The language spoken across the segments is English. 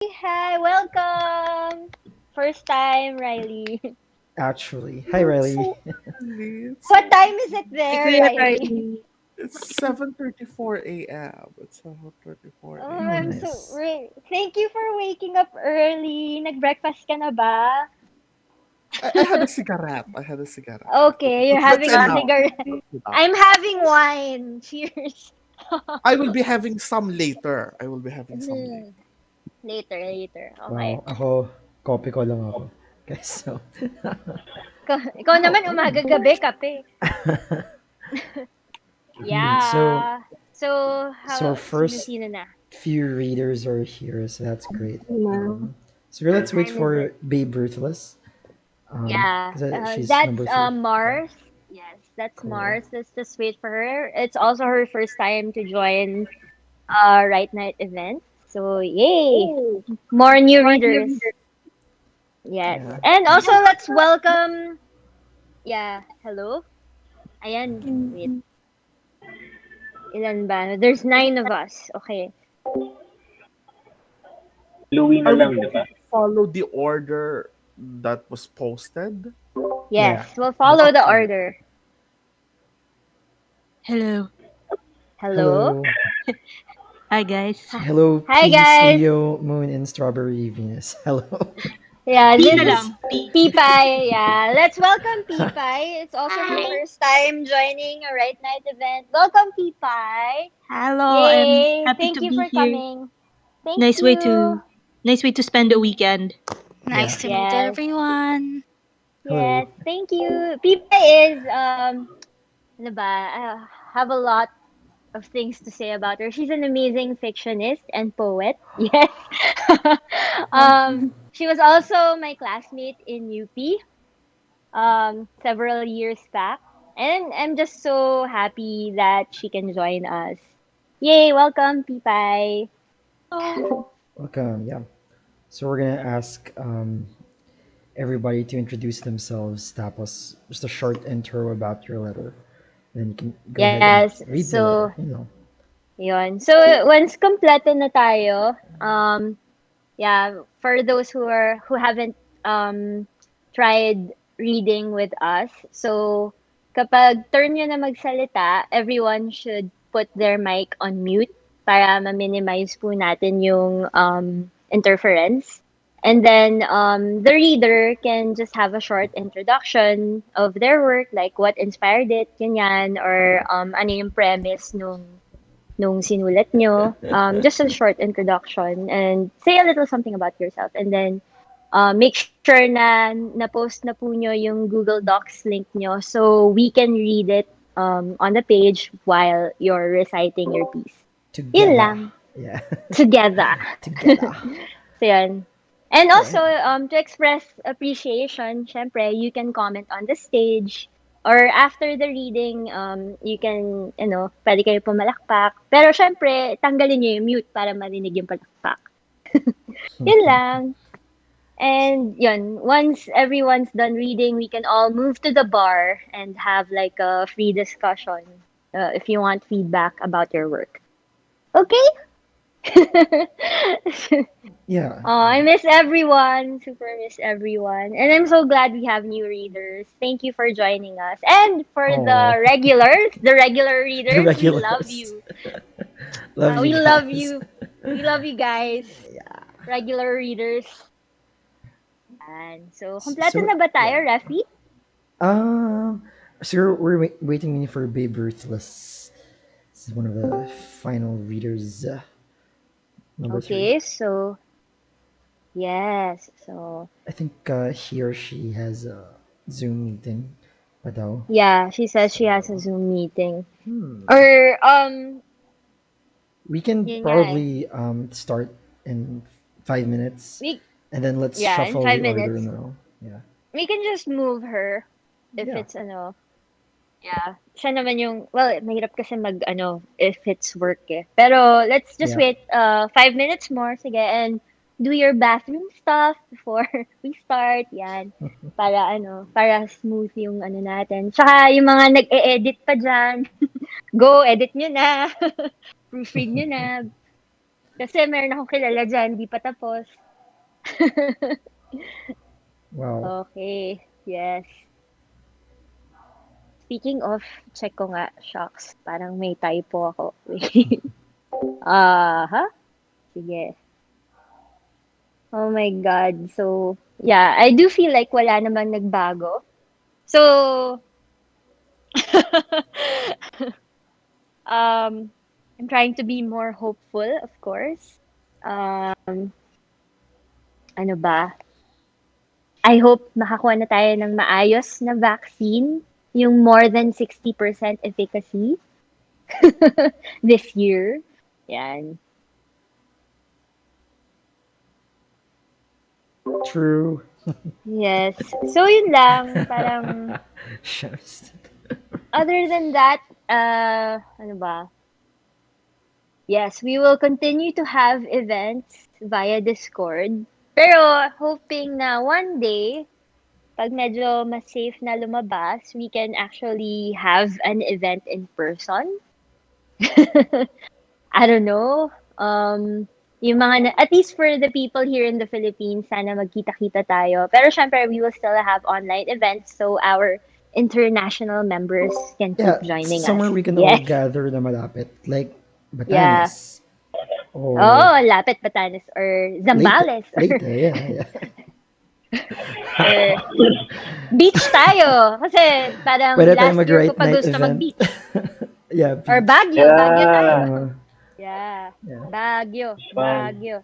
Hi, welcome. First time, Riley. Actually. Hi, Oh, it's Riley. so early. What time is it Hi, there, Kuya Riley? Riley. It's 7:34 a.m. It's 7:34 Oh, Oh, I'm a.m. so nice. Thank you for waking up early. Nag-breakfast ka na ba? I had a cigarette. I had a cigarette. Okay, you're That's having a enough. cigarette. That's enough. I'm having wine. Cheers. I will be having some later. I will be having some later. Hmm. Later. Okay. Wow, ako, copy ko lang ako. Guys, so. Ikaw Oh, naman alright. umaga-gabi kape. So, Yeah. So, so our first sino-sino na? few readers are here, so that's great. Hello. So let's wait Time is for it? Babe Ruthless, Yeah, because she's that's number three. Okay, Mars. Yes, that's cool. Mars. Let's just wait for her. It's also her first time to join Right Night event. So yay! Oh, More new more new readers. reader. Yes. Yeah. And also let's welcome yeah, hello. Ayan, wait. Ilan ba? There's 9 of us. Okay. Louie na Are we lang, di going ba? to follow the order that was posted? Yeah. Yes, we'll Yep. follow the Okay. order. Hello. Hello. Hello. Hi, guys. Hello, Hi Peace, guys. Leo, Moon, and Strawberry Venus. Hello. Yeah, P this na is lang. P. Pipay. Yeah, let's welcome Pipay. It's also her first time joining a Right Night event. Welcome, Pipay. Hello. I'm Yay! happy Thank to you be for here. coming. Thank Nice way you. to nice way to spend the weekend. Yeah. Nice to meet Yes, everyone. Hello. yes. Thank you. Pipay is ano ba? I have a lot of things to say about her. She's an amazing fictionist and poet. Yes. She was also my classmate in UP several years back. And I'm just so happy that she can join us. Yay, welcome, Pipay. Oh, Welcome. Yeah. So we're gonna ask everybody to introduce themselves. Tapos just a short intro about your letter. Then you can go ahead and Yes, read the so, letter. You know. yon. So, once kompleto na tayo, yeah, for those who haven't tried reading with us, so kapag turn nyo na magsalita, everyone should put their mic on mute para ma-minimize po natin yung interference. And then the reader can just have a short introduction of their work, like what inspired it, ganyan, or ano yung premise nung sinulat nyo. Just a short introduction and say a little something about yourself. And then make sure na-post na po nyo yung Google Docs link nyo so we can read it on the page while you're reciting your piece. Yun Together. lang. Yeah. Together. Together. So yun. And Okay. also, to express appreciation, syempre, you can comment on the stage. Or after the reading, you can, pwede kayo pumalakpak. Pero syempre, tanggalin nyo yung mute para marinig yung palakpak. Yun lang. And yun, once everyone's done reading, we can all move to the bar and have like a free discussion if you want feedback about your work. Okay? Yeah. Oh, I miss everyone. Super miss everyone. And I'm so glad we have new readers. Thank you for joining us. And for Oh, the regular the readers, we love regulars. you. Love you We love guys. you. We love you guys. Yeah. Regular readers. And so, kompleto So na ba tayo, yeah. Refi? Um. So we're waiting for Babe Ruthless. This is one of the final readers. Number three. Okay, so, yes. So, I think he or she has a Zoom meeting. Padaw. yeah, she says she has So a Zoom meeting. hmm. Or, We can yun nga eh. probably start in 5 minutes, We, and then let's yeah, in shuffle the five order minutes. in a row. Yeah. We can just move her if Yeah. it's yeah. Siya naman yung, well, mahirap kasi if it's work eh. Pero let's just Yeah. wait 5 minutes more, sige, and do your bathroom stuff before we start, yan. Para smooth yung natin. Tsaka yung mga nag-e-edit pa dyan, go, edit nyo na. Proofread nyo na. Kasi meron akong kilala dyan, di pa tapos. Wow. Okay, yes. Speaking of, check ko nga, shocks, parang may typo ako. Wait. Aha, sige. Oh my God. So, yeah, I do feel like wala namang nagbago. So, um, I'm trying to be more hopeful, of course. Ano ba? I hope makakuha na tayo ng maayos na vaccine, yung more than 60% efficacy this year. Yan. True. Yes. So, yun lang. Parang, Shucks. other than that, ano ba? Yes, we will continue to have events via Discord. Pero, hoping na one day, pag medyo mas safe na lumabas, we can actually have an event in person. I don't know. Yung mga, at least for the people here in the Philippines, sana magkita-kita tayo. Pero syempre, we will still have online events so our international members can keep Yeah, joining us. somewhere we can all Yes. gather na malapit. Like Yeah. Batanes or Oh, Lapit Batanes or Leyte. Zambales Leyte, yeah, yeah. or beach tayo. Kasi parang Pwede tayong last year ko mag-right pa night gusto event. mag-beach. Yeah, Or beach. Baguio. Baguio tayo. Yeah, Yeah. Yeah. Baguio. fun. Baguio.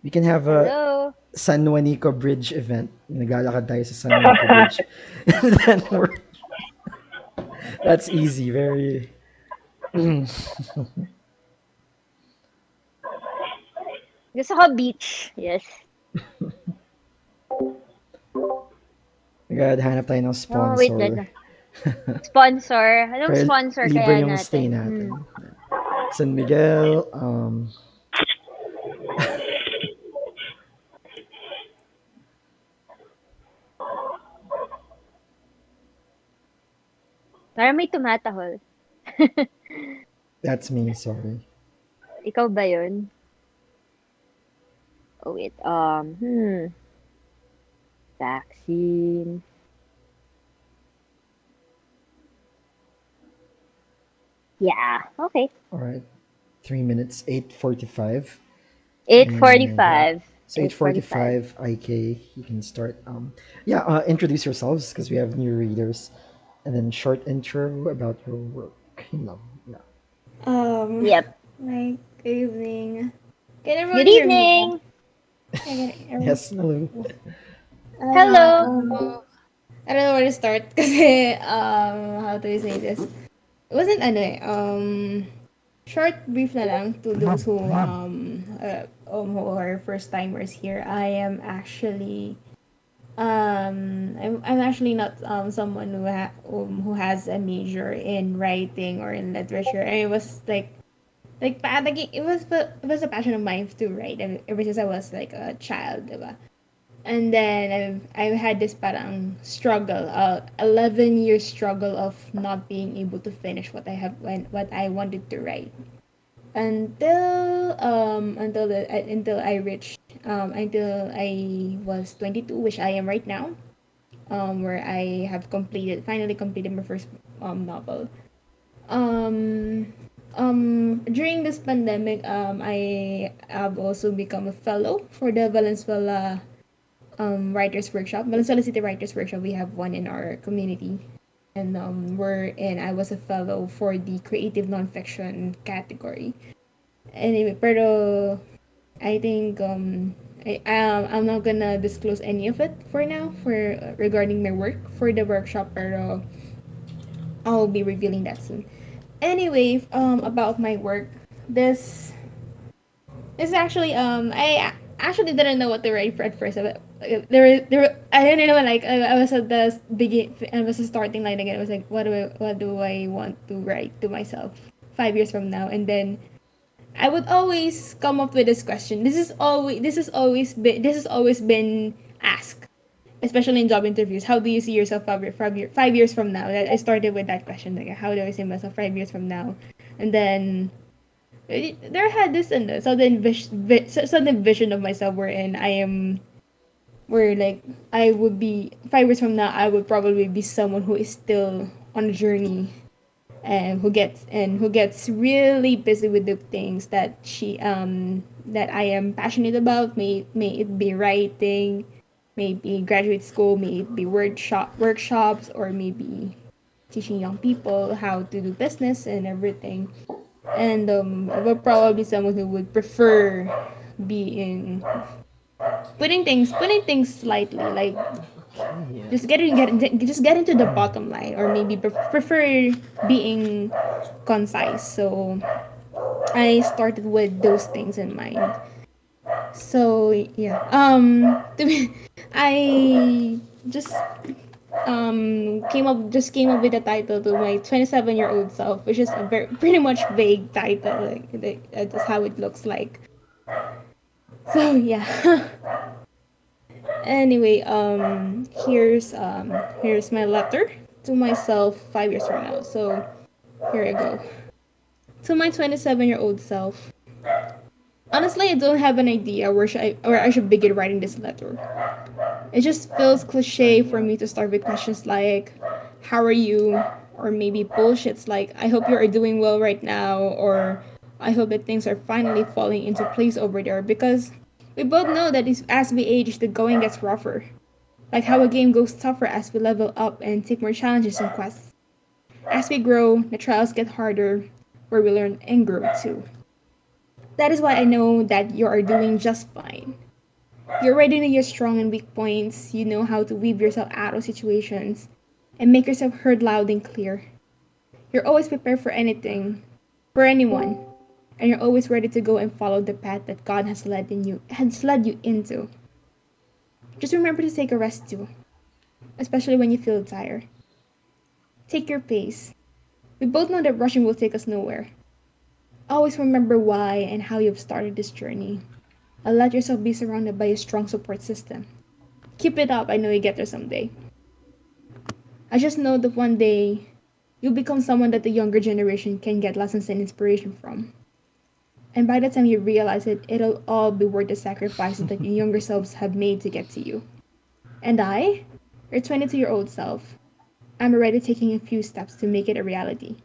We can have a Hello. San Juanico Bridge event. Naglalakad tayo sa San Juanico Bridge. And then that's easy. Very. Gusto ko beach. Yes. Agad, hanap tayo ng Oh, wait sponsor. lang. Sponsor. Anong Kaya sponsor libre kaya yung natin? stay natin. San Miguel, Parang may tumatahol. that's me, sorry. Ikaw ba yun? Oh, wait. Vaccine. Yeah. Okay. All right. 3 minutes, 8:45. 8:45. So 8:45 IK, you can start. Introduce yourselves because we have new readers, and then short intro about your work. Yeah. Yep. Like, good evening. Can everyone Good hear me? evening. Yes. Hello. Hello. I don't know where to start kasi, how do I say this? It wasn't short brief na lang to those who are first timers here. I am actually I'm actually not someone who has a major in writing or in literature. And it was it was a passion of mine to write ever since I was like a child, diba? And then I've had this parang struggle, 11-year struggle of not being able to finish what I wanted to write until I was 22, which I am right now, where I have finally completed my first novel. During this pandemic, I have also become a fellow for the Valenzuela Writers Workshop, Valenzuela City Writers Workshop. We have one in our community, and I was a fellow for the creative nonfiction category. Anyway, pero I think I'm not gonna disclose any of it for now for regarding my work for the workshop, pero I'll be revealing that soon. Anyway, about my work, this is actually actually didn't know what to write for at first. I didn't know, like I was at the begin I was starting line again. I was like, what do I want to write to myself 5 years from now? And then I would always come up with this question. This has always been asked, especially in job interviews. How do you see yourself 5 years from now? I started with that question. Like, how do I see myself 5 years from now? And then There had this sudden vision of myself wherein where like I would be 5 years from now. I would probably be someone who is still on a journey and who gets really busy with the things that I am passionate about. May it be writing, maybe graduate school, may it be workshops, or maybe teaching young people how to do business and everything. And I would probably be someone who would prefer being putting things slightly, like Okay, yeah. just getting to the bottom line, or maybe prefer being concise. So I started with those things in mind. So yeah, I just came up with a title to my 27-year-old self, which is a very pretty much vague title. That's how it looks like. So yeah. Anyway, here's my letter to myself 5 years from now. So here I go. To my 27-year-old self. Honestly, I don't have an idea where I should begin writing this letter. It just feels cliche for me to start with questions like, "How are you?" or maybe bullshits like, "I hope you are doing well right now," or "I hope that things are finally falling into place over there," because we both know that as we age, the going gets rougher. Like how a game goes tougher as we level up and take more challenges and quests. As we grow, the trials get harder, where we learn and grow too. That is why I know that you are doing just fine. You already know your strong and weak points, you know how to weave yourself out of situations, and make yourself heard loud and clear. You're always prepared for anything, for anyone, and you're always ready to go and follow the path that God has led you into. Just remember to take a rest too, especially when you feel tired. Take your pace. We both know that rushing will take us nowhere. Always remember why and how you've started this journey. And let yourself be surrounded by a strong support system. Keep it up, I know you get there someday. I just know that one day you'll become someone that the younger generation can get lessons and inspiration from. And by the time you realize it, it'll all be worth the sacrifices that your younger selves have made to get to you. And I, your 22-year-old self, I'm already taking a few steps to make it a reality.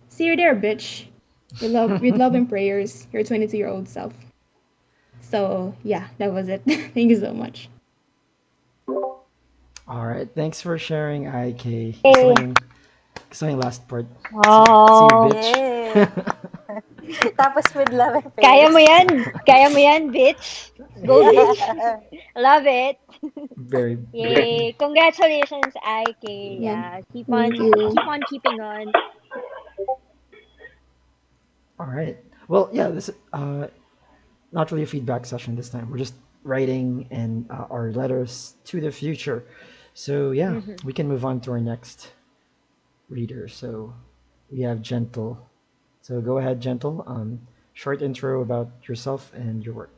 See you there, bitch. With love and prayers, your 22-year-old self. So yeah, that was it. Thank you so much. All right, thanks for sharing, IK. Yay. Gusto ko yung last part. See you, Oh, bitch. Yeah. Tapos with love and kaya mo prayers. yan. Kaya mo yan, bitch. Go, bitch. Yeah. Love it. Very, very good. Yay. Congratulations, IK. Yeah. Yeah. Thank you. Keep on keeping on. All right. Well, yeah, this not really a feedback session this time. We're just writing and our letters to the future. So yeah, Mhm. we can move on to our next reader. So we have Gentle. So go ahead, Gentle. Short intro about yourself and your work.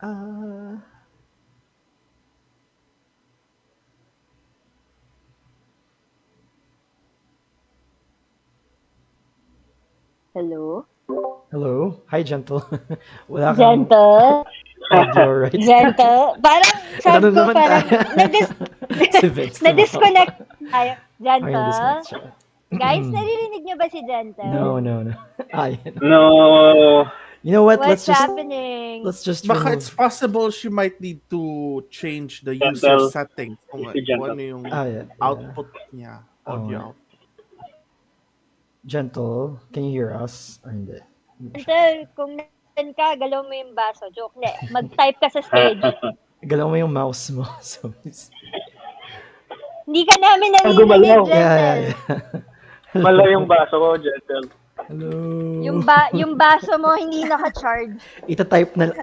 Uh, Hello? hello. Hi, Gentle. Wala kang Gentle? audio, right? Gentle? Parang sabi Nandun ko naman parang tayo. Si Vince na-disconnect tumawa. tayo. Ay, na-disconnect Gentle? siya. Guys, naririnig niyo ba si No, Gentle? no, no. Ayun. No. You know what? What's happening? Let's just Baka it's remove. possible she might need to change the user Gentle. settings Si kung Gentle. ano yung Ah, yeah, yeah. output niya, Oh, audio out. Gentle, can you hear us? Or hindi? Hindi masyado. Gentle, kung nandyan ka, galaw mo yung baso. Joke. Hindi. Mag-type ka sa stage. Galaw mo yung mouse mo. So, Hindi ka namin Ang naririnig, gumalaw. yeah, yeah, Gentle. yeah. Mala Hello. yung baso ko, Gentle. Hello. Yung baso mo hindi naka-charge. Ita-type na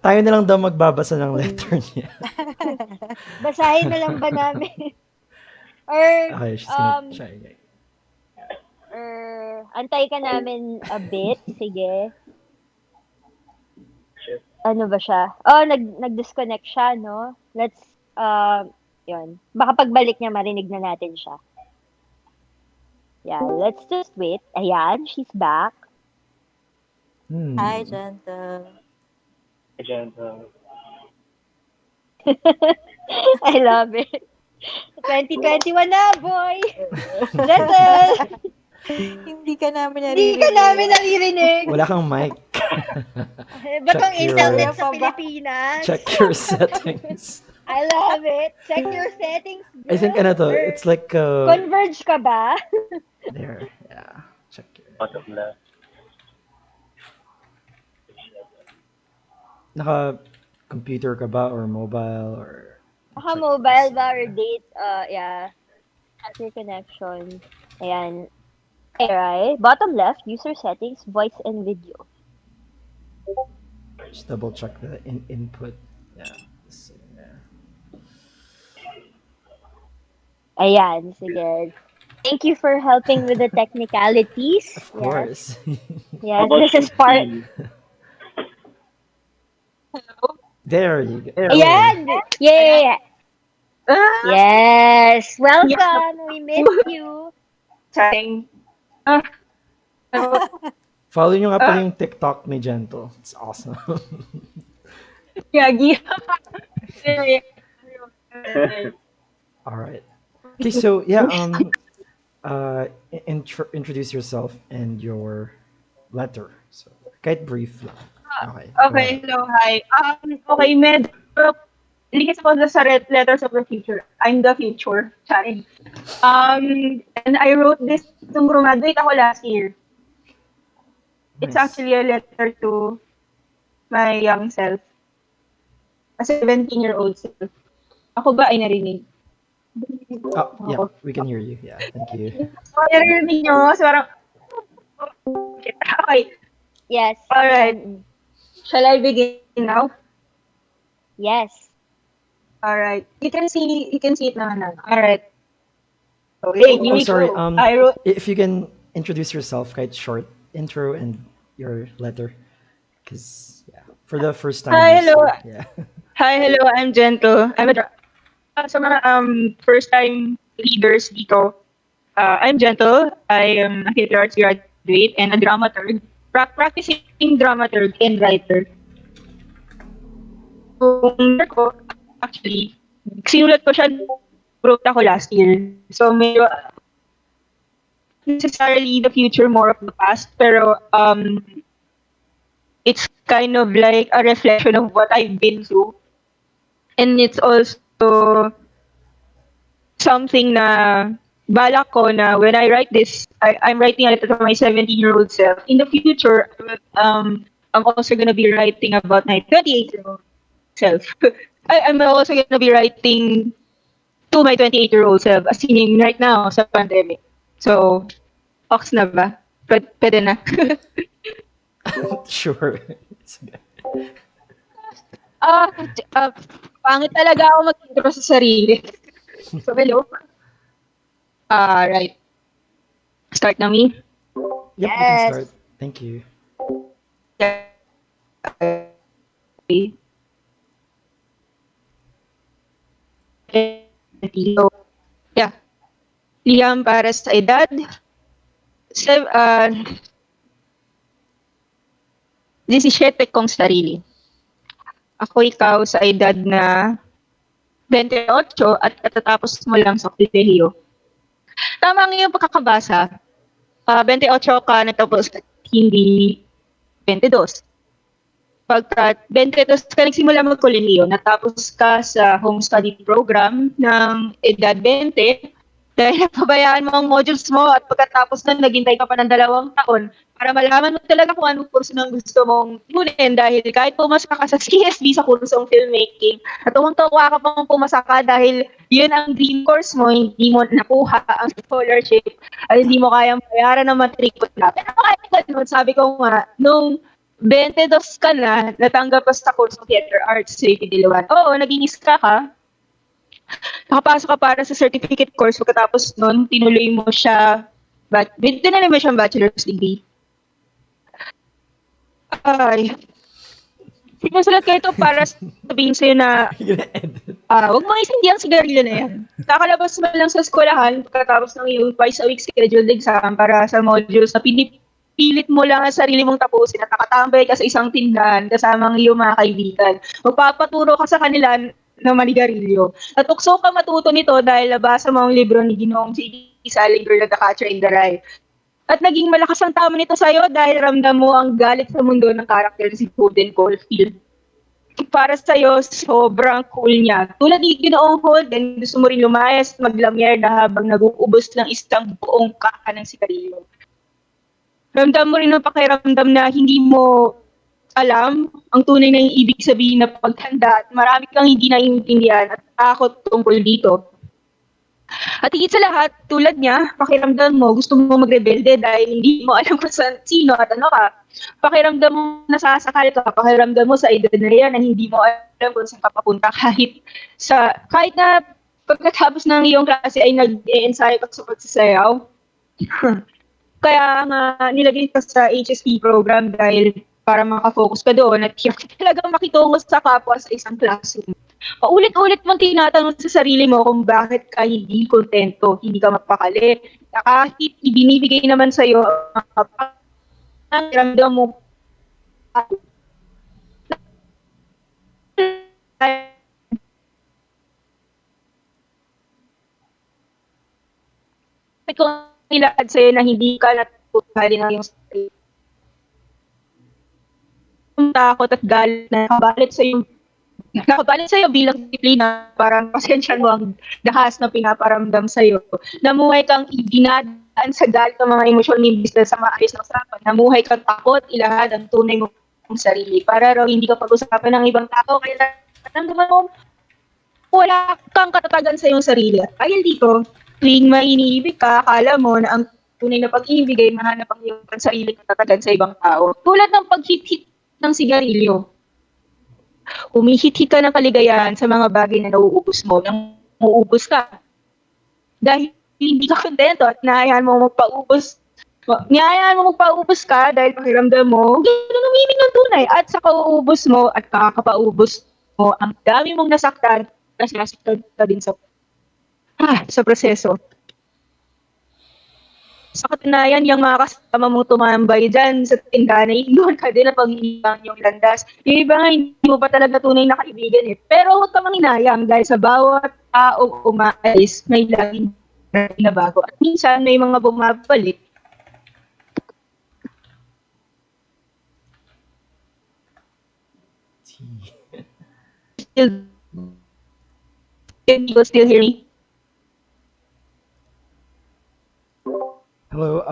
tayo na lang daw magbabasa ng letter niya. Basahin na lang ba namin? Or, Okay, she's gonna um, try again. antay ka namin a bit. Sige. Shit. Ano ba siya? Oh, nag-disconnect siya, no? Let's Yun. Baka pagbalik niya, marinig na natin siya. Yeah, let's just wait. Ayan, she's back. Hi, Hmm. gentle. Again, I love it. 2021 na, boy! Gentle! Hindi ka namin Hindi ka namin naririnig. naririnig. Wala kang mic. Ba tong check your internet Istorya sa pa ba? Pilipinas? check your settings. I love it. Check your settings, I think girl. ano to, Or it's like converge ka ba? there. Yeah. Check your bottom left. naka computer ka ba or mobile or Baka check mobile this. ba or date? Yeah. Check your connection. Ayan. Right. Bottom left, user settings, voice and video. Just double check the input. Yeah. So, yeah. Ayan, sige. Thank you for helping with the technicalities. Of Yes. course. How Yes, about this you, is part. Steve? there you go. Hello. Ayan! Yeah! Ah, Yes! yes, Welcome! We miss you. saying. Ah, ano, Follow nyo nga pala ah, yung TikTok ni Gentle. It's awesome. yagi. All right. Okay, so yeah, introduce yourself and your letter. So, kahit brief lang. Okay, go Okay, ahead. hello, hi. Okay, likas ako sa Letters of the Future. I'm the future. Sorry. And I wrote this nung graduate ako last year. It's Nice. actually a letter to my young self, a 17-year-old self. Ako ba ay narinig? Oh, yeah, Ako. we can hear you. Yeah, thank you. Narinig nyo? So, parang, okay. Yes. Alright. Shall I begin now? Yes. Alright. You can see it naman na. Alright. Okay, here Oh, we sorry. go. I wrote, If you can introduce yourself, quite short intro and your letter, because yeah, for the first hi, timers hello. here. Yeah. Hi, hello. I'm Gentle. Sa mga first time readers dito, I'm Gentle. I am a theater arts graduate and a dramaturg. Practicing dramaturg and writer. Yung letter ko, actually, sinulat ko siya, wrote ako last year. So, medyo necessarily the future, more of the past. Pero, it's kind of like a reflection of what I've been through. And it's also something na balak ko na when I write this, I'm writing a letter to my 17-year-old self. In the future, I'm also gonna be writing about my 28-year-old self. I'm also gonna be writing to my 28-year-old self, as in right now sa pandemic. So, ox na ba? Pwede na. Sure. It's okay. Ah, pangit talaga ako mag-intro sa sarili. So, hello. Right. Start na me. Yep, you can Yes. start. Thank you. So, yeah. Liam para sa edad. Sev, 17 kong sarili. Ako ikaw sa edad na 28 at katatapos mo lang sa kolehiyo. Tama ang iyong pagkakabasa. 28 ka natapos at hindi 22. Pagka 22 ka nagsimula magkolehiyo, natapos ka sa home study program ng edad 20, dahil napabayaan mo ang modules mo at pagkatapos nun, naghintay ka pa ng 2 taon para malaman mo talaga kung anong kurso ng gusto mong tunin dahil kahit pumasa ka sa CSB sa kursong filmmaking at tuwang-tuwa ka pang pumasa ka dahil yun ang dream course mo, hindi mo nakuha ang scholarship at hindi mo kayang bayaran ng matrikula. Pero kahit ganun, sabi ko nga, nung 22 ka na, natanggap ka sa kursong theater arts sa Diliwan. Oo, naging iska ka, nakapasok ka para sa certificate course pagkatapos nun, tinuloy mo siya, tinuloy mo siyang bachelor's degree. Ay, Sinusulat ko ito para sabihin sa'yo na You're gonna edit. huwag mong isindi ang sigarilyo na yan. Kakalabas mo lang sa eskwelahan pagkatapos ng iyong twice a week scheduled exam para sa modules na pinipilit mo lang ang sarili mong tapusin at nakatambay ka sa isang tindahan kasama ang iyong mga kaibigan. Magpapaturo ka sa kanila ng manigarilyo. At ukso ka matuto nito dahil nabasa mo ang libro ni Ginoong C. Salinger na The Catcher in the Rye. At naging malakas ang tama nito sa'yo dahil ramdam mo ang galit sa mundo ng karakter si Holden Caulfield. Para sa'yo, sobrang cool niya. Tulad ni Ginoong Holden, gusto mo rin lumayas at maglamyerda habang nag-uubos ng isang buong kaka ng sigarilyo. Ramdam mo rin ang pakiramdam na hindi mo alam ang tunay na yung ibig sabihin na paghanda at marami kang hindi naiintindihan at takot tungkol dito. At higit sa lahat, tulad niya, pakiramdam mo, gusto mo magrebelde dahil hindi mo alam kung sino at ano ka. Pakiramdam mo nasasakal ka, pakiramdam mo sa edad na yan na hindi mo alam kung saan ka papunta kahit na pagkatapos ng iyong klase ay nag-e-ensayo ka sa pagsasayaw. Kaya nga nilagay ka sa HSP program dahil para makafocus ka doon at talagang makitungo sa kapwa sa isang classroom. Paulit-ulit mong tinatanong sa sarili mo kung bakit ka hindi kontento, hindi ka mapakali. Kahit ibinibigay naman sa'yo ang ramdam mo kung nilakad sa'yo na hindi ka natutuhalin ng iyong sarili. Yung takot at galit na nakabalit sa'yo bilang disiplina, parang pasensya mo ang dahas na pinaparamdam sa'yo. Namuhay kang dinadaan sa galit ng mga emosyon imbis na sa maayos na usapan. Namuhay kang takot, ilahad ang tunay mong sarili. Para raw hindi ka pag-usapan ng ibang tao, kaya naramdaman mo wala kang katatagan sa iyong sarili. At dahil dito, tuwing may iniibig ka, akala mo na ang tunay na pag-ibig ay mahanap ang iyong sarili katatagan sa ibang tao. Tulad ng paghit-hit ng sigarilyo. Humihit-hit ka ng kaligayahan sa mga bagay na nauubos mo. Nang nauubos ka. Dahil hindi ka kontento at nahayaan mo magpaubos ka dahil pakiramdam mo, ganun umibig ng tunay. At sa kauubos mo at kakapaubos mo, ang dami mong nasaktan at nasaktan ka din sa proseso. Sa katunayan, yung mga kasama mong tumambay dyan sa tindahan, doon ka din na pag-iibang yung landas. Yung iba nga, hindi mo pa talaga tunay na kaibigan eh. Pero huwag ka manginayang dahil sa bawat taong umaalis, may laging na bago. At minsan, may mga bumabalik. Still, can you still hear me? Hello,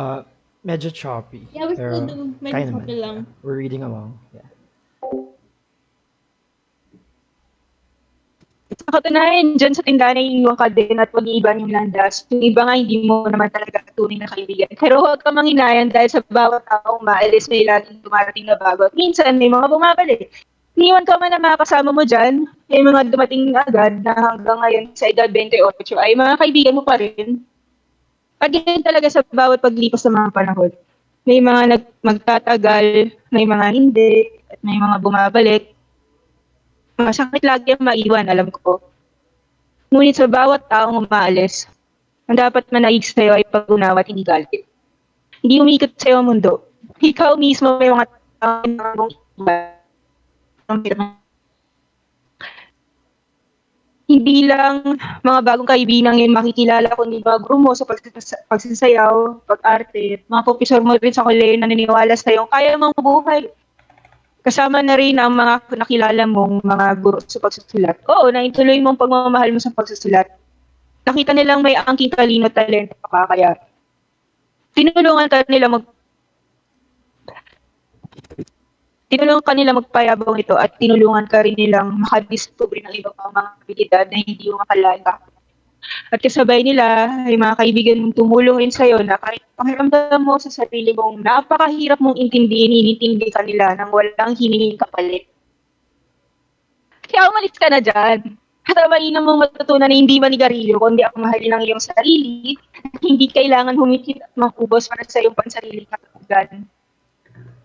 medyo choppy. Yeah, we Pero still do. Medyo kaya copy naman. lang. We're reading along. Yeah. Sa katunayan, dyan sa tindahan ay iniwan ka din at pag-iiban yung landas. Yung iba nga, hindi mo naman talaga tunay na kaibigan. Pero huwag ka manginayan dahil sa bawat taong maalis may laging dumarating na bago. At minsan, may mga bumabalik. Iniwan ka man na mga kasama mo dyan, may mga dumating agad na hanggang ngayon sa edad 28 ay mga kaibigan mo pa rin. At ganyan talaga sa bawat paglipas ng mga panahon. May mga magtatagal, may mga hindi, at may mga bumabalik. Masakit lagi ang maiwan, alam ko. Ngunit sa bawat taong umaalis, ang dapat manaig sa'yo ay pag-unawa at hindi galit. Hindi umikot sa'yo ang mundo. Ikaw mismo may mga taong mong iba. Hindi lang mga bagong kaibigan yung makikilala, kundi mga guro mo sa pagsasayaw, pag-arte, mga profesor mo rin sa kolehiyo na naniniwala sa'yo, kaya mong mabuhay. Kasama na rin ang mga nakilala mong mga guro sa pagsusulat. Oo, naituloy mong pagmamahal mo sa pagsusulat. Nakita nilang may angking talino, talento ka, kaya tinulungan ka nila magpayabong ito at tinulungan ka rin nilang makadiscover ng ibang mga abilidad na hindi mo akalain ka. At kasabay nila ay mga kaibigan mong tumulong rin sa'yo na kahit pakiramdam mo sa sarili mong napakahirap mong intindihin, inintindi ka nila nang walang hiningin kapalit. Kaya umalis ka na dyan. At mainam mong matutunan na hindi manigarilyo, kundi ang mahalin ang iyong sarili, hindi kailangan humikit at makubos para sa iyong pansariling katatagan.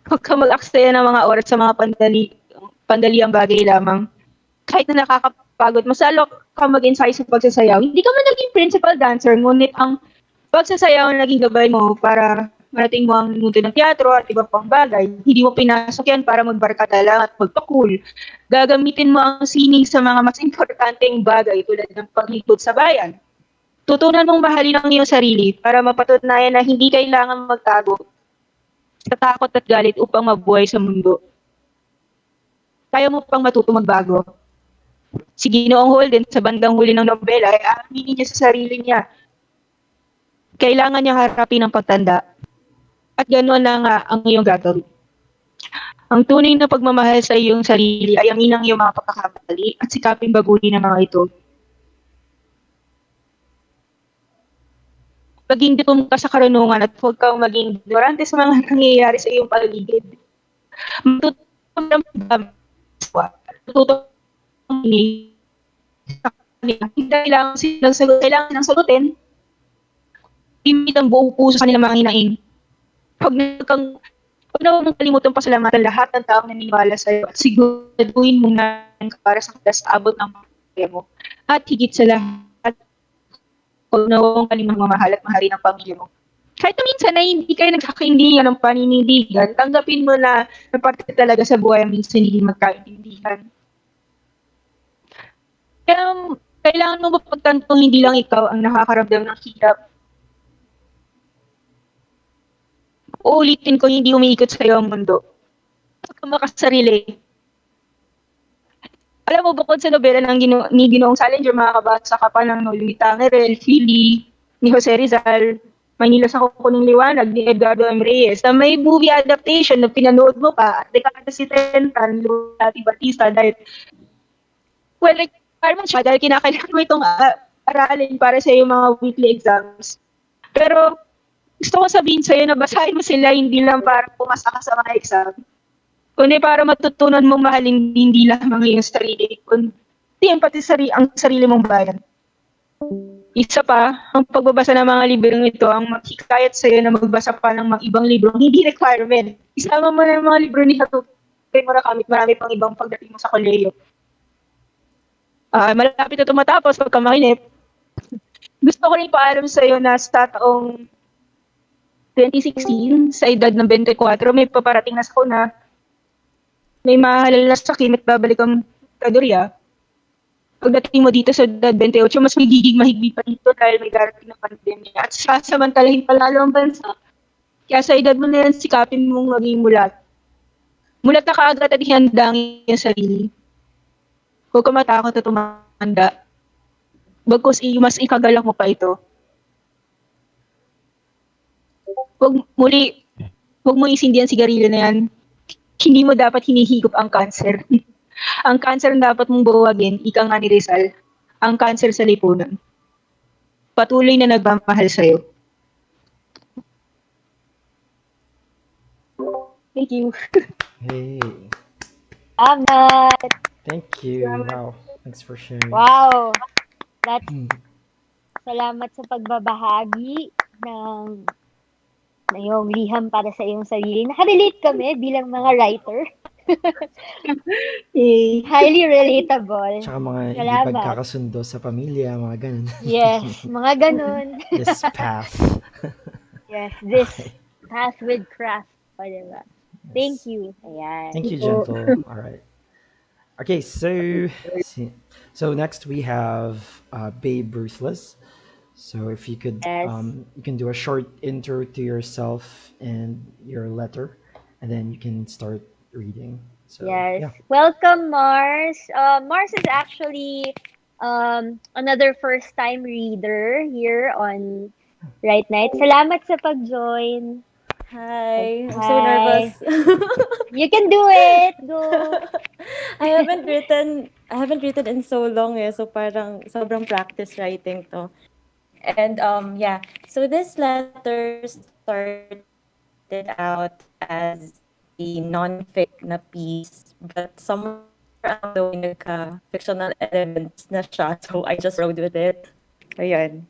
Huwag ka mag-aksaya ng mga oras sa mga pandaliang bagay lamang. Kahit na nakakapagod, mas lalo ka mag-ensayo sa pagsasayaw. Hindi ka man naging principal dancer, ngunit ang pagsasayaw ang naging gabay mo para marating mo ang mundo ng teatro at iba pang bagay. Hindi mo pinasok yan para magbarkada lang at magpa-cool. Gagamitin mo ang sining sa mga mas importanteng bagay tulad ng paglingkod sa bayan. Tutunan mong mahalin ang iyong sarili para mapatunayan na hindi kailangan magtago sa takot at galit upang mabuhay sa mundo. Kaya mo pang matuto magbago. Si Ginoong Holden sa bandang huli ng nobela ay aaminin niya sa sarili niya. Kailangan niya harapin ang pagtanda. At ganoon na nga ang iyong gagawin. Ang tunay na pagmamahal sa iyong sarili ay aminin ang iyong mga pagkakamali at sikaping baguhin ang mga ito. Maging gutom ka sa karunungan at huwag kang maging ignorante sa mga nangyayari sa iyong paligid. Matuto ng pagmamahal. Matuto ng sa kanila. Hindi kailangan silang sagutin. Imit ang buong puso sa kanilang mga hinaing. Huwag na kang Huwag na mong kalimutang pasalamatan lahat ng taong naniniwala sa iyo at siguraduhin mo na para sa abot ng pamilya mo. At higit sa lahat, huwag na huwag kalimang mamahal at mahalin ang pamilya mo. Kahit na minsan na hindi kayo nagkakaintindihan ng paninindigan, tanggapin mo na parte talaga sa buhay ang minsan hindi magkaintindihan. Kaya kailangan mo mapagtantong hindi lang ikaw ang nakakaramdam ng hirap. Uulitin ko, hindi umiikot sa iyo ang mundo. Huwag kang makasarili. Alam mo, bukod sa nobela ni Ginoong Salinger, makakabasa ka pa ng Luis Tangerel, Philly, ni Jose Rizal, Maynila sa Kukuning Liwanag, ni Edgardo M. Reyes, na may movie adaptation na pinanood mo pa at dekada 70, ni Lati Batista, dahil, well, requirement siya, dahil kinakailangan mo itong aralin para sa iyong mga weekly exams. Pero, gusto ko sabihin sa'yo na basahin mo sila hindi lang para pumasa ka sa mga exam, kundi para matutunan mong mahalin hindi lamang iyong sarili, kundi pati ang sarili mong bayan. Isa pa, ang pagbabasa ng mga librong ito ang maghikayat sa'yo na magbasa pa ng mga ibang libro, hindi requirement. Isama mo na yung mga libro ni Haruki Murakami, marami pang ibang pagdating mo sa kolehiyo. Malapit na tumatapos, pagka makinip. Gusto ko rin paalam sa'yo na sa taong 2016, sa edad ng 24, may paparating na sakuna. May mahalal na sakit at babalik ang kadurya. Pagdating mo dito sa edad 28, mas magiging mahigpit pa dito dahil may darating na pandemya at sasamantalahin palalo ang bansa. Kaya sa edad mo na yan, sikapin mong maging mulat. Mulat na kaagad at ihanda ang iyong sarili. Huwag ka matakot na tumanda. Bagkus mas ikagalak mo pa ito. Huwag mo isindihan sigarilyo na yan. Hindi mo dapat hinihigop ang cancer. Ang cancer ang dapat mong buwagin, ika nga ni Rizal, ang cancer sa lipunan. Patuloy na nagmamahal sa'yo. Thank you. Hey, Salamat. thank you. Wow, thanks for sharing. Wow. That's salamat sa pagbabahagi ng iyong liham para sa iyong sarili. Nakarelate kami bilang mga writer. Highly relatable. Tsaka mga hindi Salamat. pagkakasundo sa pamilya, mga ganun. Yes, mga ganun. This path. Yes, this path with craft. O, diba? Thank you. Ayan. Thank you, Gentle. All right. Okay, so next we have Babe Ruthless. So if you could, Yes. you can do a short intro to yourself and your letter, and then you can start reading. So Yes. yeah. Welcome, Mars. Mars is actually another first-time reader here on Right Night. Salamat sa pag-join. Hi, I'm so Hi. nervous. You can do it. Go. I haven't written in so long so parang sobrang practice writing to. And yeah, so this letter started out as a non-fic na piece, but somewhere along the way nagka-fictional elements na siya, so I just rode with it. Ayun.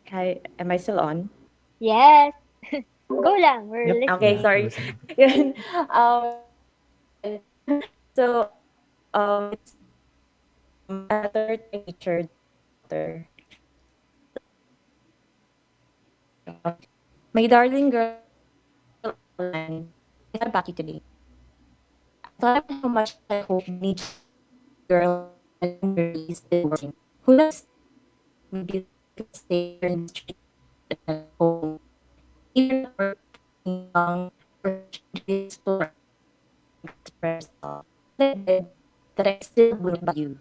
Hi, am I still on? Yes. Go lang. We're Yep. listening. Okay, Yeah, sorry. listen. Yun. So it's a letter to my teacher, the daughter. My darling girl Alan, I thought about you today. I thought about how much I hope many girls and boys is still working. Who knows? Maybe they could stay here in the streets and at home. Maybe they're not working, staying young, or searching to be explored and express themselves. What I did, that I still wouldn't about you,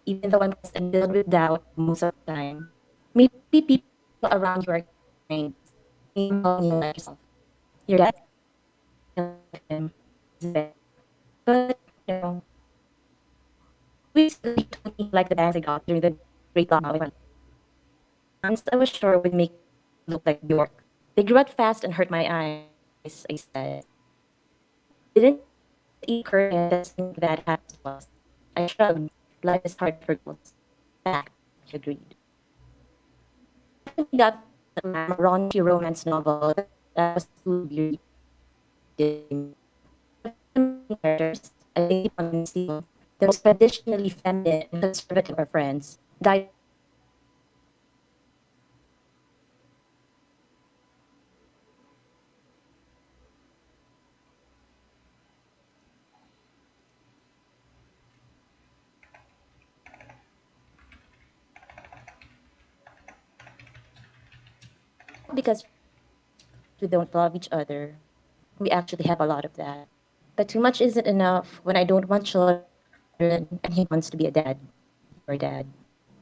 even though I'm stressed and filled with doubt most of the time. Maybe people around you are kind, saying how you like yourself. Your dad is great, and I love him. He's the best. But, the way you said that you told me you like the bangs I got during the Great Lockdown was funny. Once I was sure would make me look like Bjork. They grew out fast and hurt my eyes, I said. Didn't eat curry and doesn't think that happens to us. I shrugged. Life is hard for girls. Fact, he agreed. I definitely got the glam raunchy romance novel that I was too busy reading. But for the main characters, I think keep on insisting the most traditionally feminine and conservative of our friends died for me. They were perfect. They were perfect. Not because we don't love each other. We actually have a lot of that. But too much isn't enough when I don't want children and he wants to be a dad. Your dad.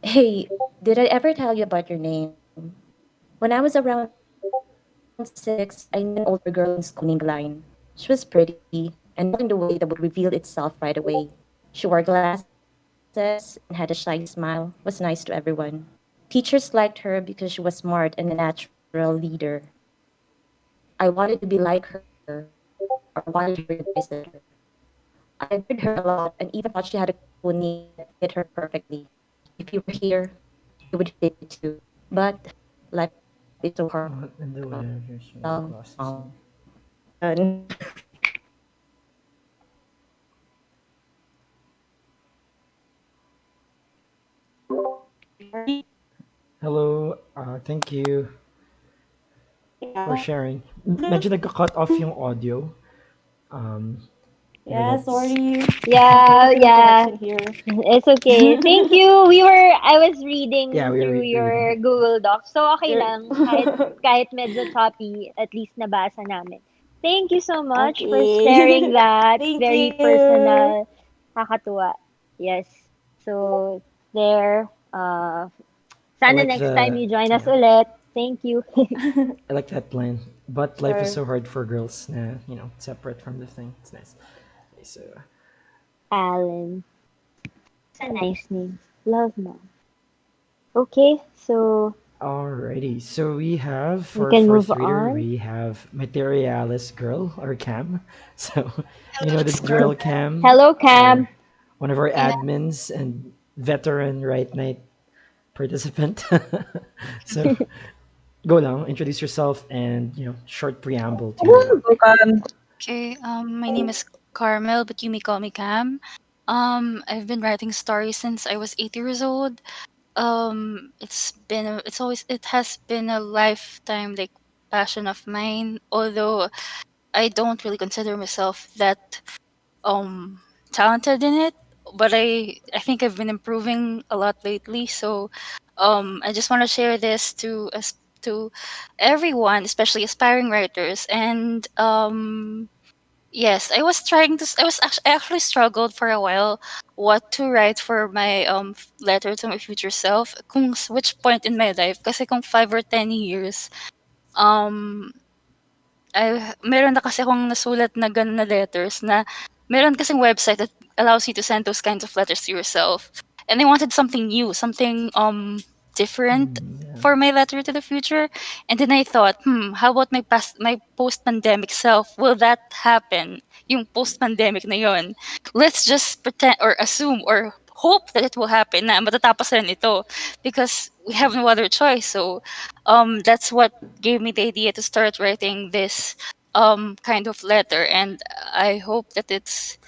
Hey, did I ever tell you about your name? When I was around 6, I knew an older girl in school named Line. She was pretty, and not in the way that would reveal itself right away. She wore glasses and had a shy smile, was nice to everyone. Teachers liked her because she was smart and a natural leader. I wanted to be like her, or wanted her advice better. I admired her a lot and even thought she had a cool name that fit her perfectly. If you were here, you would fit it too. But life is so hard right now. Well, What in the way of your shadow glasses? done. Hello, thank you for sharing. Medyo nagka-cut off yung audio. Yeah, Internet's sorry. There's Yeah, some yeah. connection here. It's okay. Thank you. I was yeah, reading we through were reading. your Google Docs. So okay You're lang kahit medyo choppy, at least nabasa namin. Thank you so much for sharing okay. that. Thank Very you. personal. Nakakatuwa. Yes. So there I sana like next time the you join us yeah, ulit. Thank you. I like that line. But life is Sure. so hard for girls. Separate from the thing. It's nice. Okay, so Alan. It's a nice name. Love mom. Okay, so alrighty. So we have we for our can move fourth reader, on. we have Materialis Girl or Cam. So you Hello, know the it's drill, Carmel. Cam, Hello, Cam. or one of our Hey, admins and veteran right night participant. So go lang, introduce yourself and short preamble to your letter. okay. My name is Carmel, but you may call me Cam. I've been writing stories since I was 8 years old. It has been a lifetime like passion of mine. Although I don't really consider myself that um talented in it, but I think I've been improving a lot lately. So I just want to share this to everyone, especially aspiring writers. And yes, I actually struggled for a while what to write for my letter to my future self, which point in my life, kasi kung 5 or 10 years. um Meron na kasi akong nasulat na gano'n na letters na meron kasing website that allows you to send those kinds of letters to yourself. And I wanted something new, something different Yeah. for my letter to the future. And then I thought, how about my post-pandemic self? Will that happen? Yung post-pandemic na yon. Let's just pretend or assume or hope that it will happen na matatapos rin ito because we have no other choice. So that's what gave me the idea to start writing this kind of letter, and I hope that it's,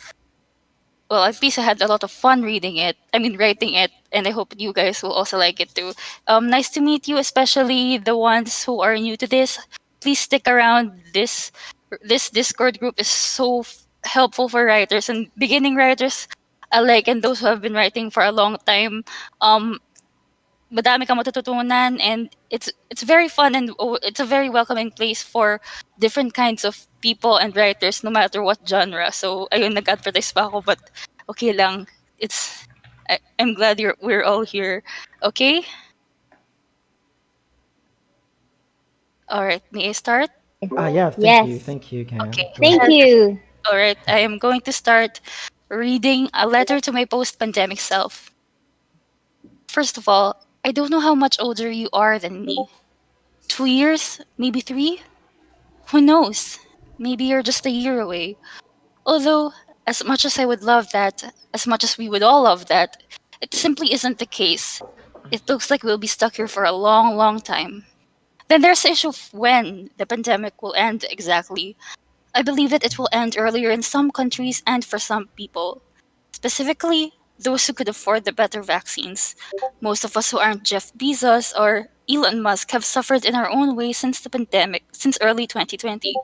well, at least I had a lot of fun reading it. I mean, writing it, and I hope you guys will also like it too. Nice to meet you, especially the ones who are new to this. Please stick around. This Discord group is so helpful for writers and beginning writers alike, and those who have been writing for a long time. Um, Madami kang matututunan, and it's very fun, and it's a very welcoming place for different kinds of people and writers no matter what genre. So ayun, nag-advertise pa ako, but okay lang. I'm glad we're all here. Okay? All right, may I start? Yeah, Yes. thank you, Cam. Okay. Go Thank ahead. you. All right, I am going to start reading a letter to my post-pandemic self. First of all, I don't know how much older you are than me. 2 years? Maybe three? Who knows? Maybe you're just a year away. Although, as much as I would love that, as much as we would all love that, it simply isn't the case. It looks like we'll be stuck here for a long, long time. Then there's the issue of when the pandemic will end exactly. I believe that it will end earlier in some countries and for some people. Specifically, those who could afford the better vaccines. Most of us who aren't Jeff Bezos or Elon Musk have suffered in our own way since the pandemic, since early 2020.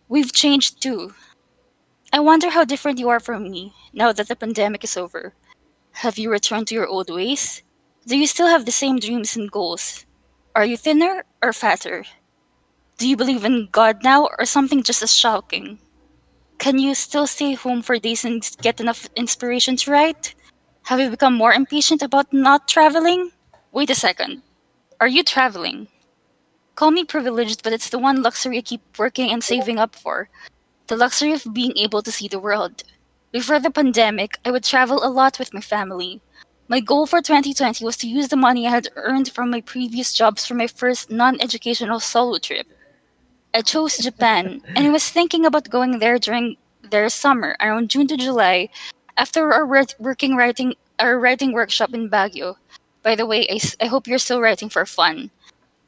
We've changed too. I wonder how different you are from me now that the pandemic is over. Have you returned to your old ways? Do you still have the same dreams and goals? Are you thinner or fatter? Do you believe in God now or something just as shocking? Can you still stay home for days and get enough inspiration to write? Have you become more impatient about not traveling? Wait a second. Are you traveling? Call me privileged, but it's the one luxury I keep working and saving up for. The luxury of being able to see the world. Before the pandemic, I would travel a lot with my family. My goal for 2020 was to use the money I had earned from my previous jobs for my first non educational solo trip. I chose Japan, and I was thinking about going there during their summer, around June to July, after our writing workshop in Baguio. By the way, I hope you're still writing for fun.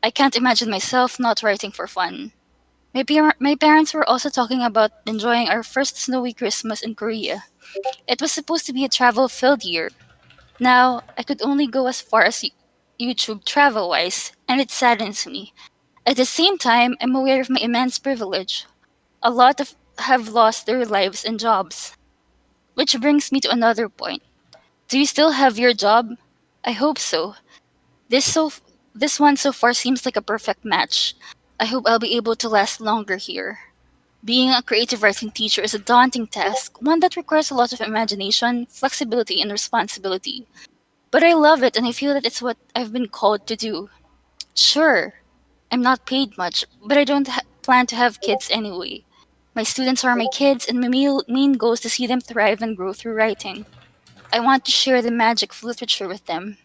I can't imagine myself not writing for fun. My parents were also talking about enjoying our first snowy Christmas in Korea. It was supposed to be a travel filled year. Now, I could only go as far as YouTube travel wise, and it saddens me. At the same time, I'm aware of my immense privilege. A lot of have lost their lives and jobs. Which brings me to another point. Do you still have your job? I hope so. This so this one so far seems like a perfect match. I hope I'll be able to last longer here. Being a creative writing teacher is a daunting task, one that requires a lot of imagination, flexibility, and responsibility. But I love it and I feel that it's what I've been called to do. Sure, I'm not paid much, but I don't plan to have kids anyway. My students are my kids, and my main goal is to see them thrive and grow through writing. I want to share the magic of literature with them.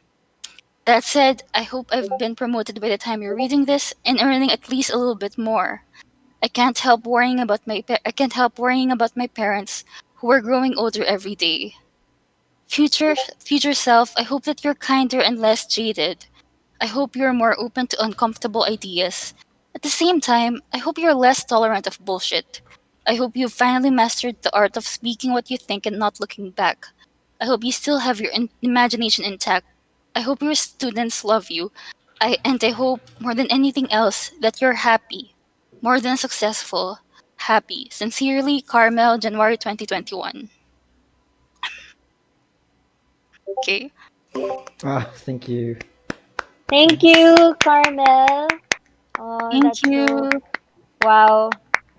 That said, I hope I've been promoted by the time you're reading this and earning at least a little bit more. I can't help worrying about my parents who are growing older every day. Future self, I hope that you're kinder and less jaded. I hope you're more open to uncomfortable ideas. At the same time, I hope you're less tolerant of bullshit. I hope you've finally mastered the art of speaking what you think and not looking back. I hope you still have your imagination intact. I hope your students love you. I hope more than anything else that you're happy, more than successful, happy. Sincerely, Carmel, January 2021. Okay. Thank you. Thank you, Carmel. Oh, Thank that's so you. wow.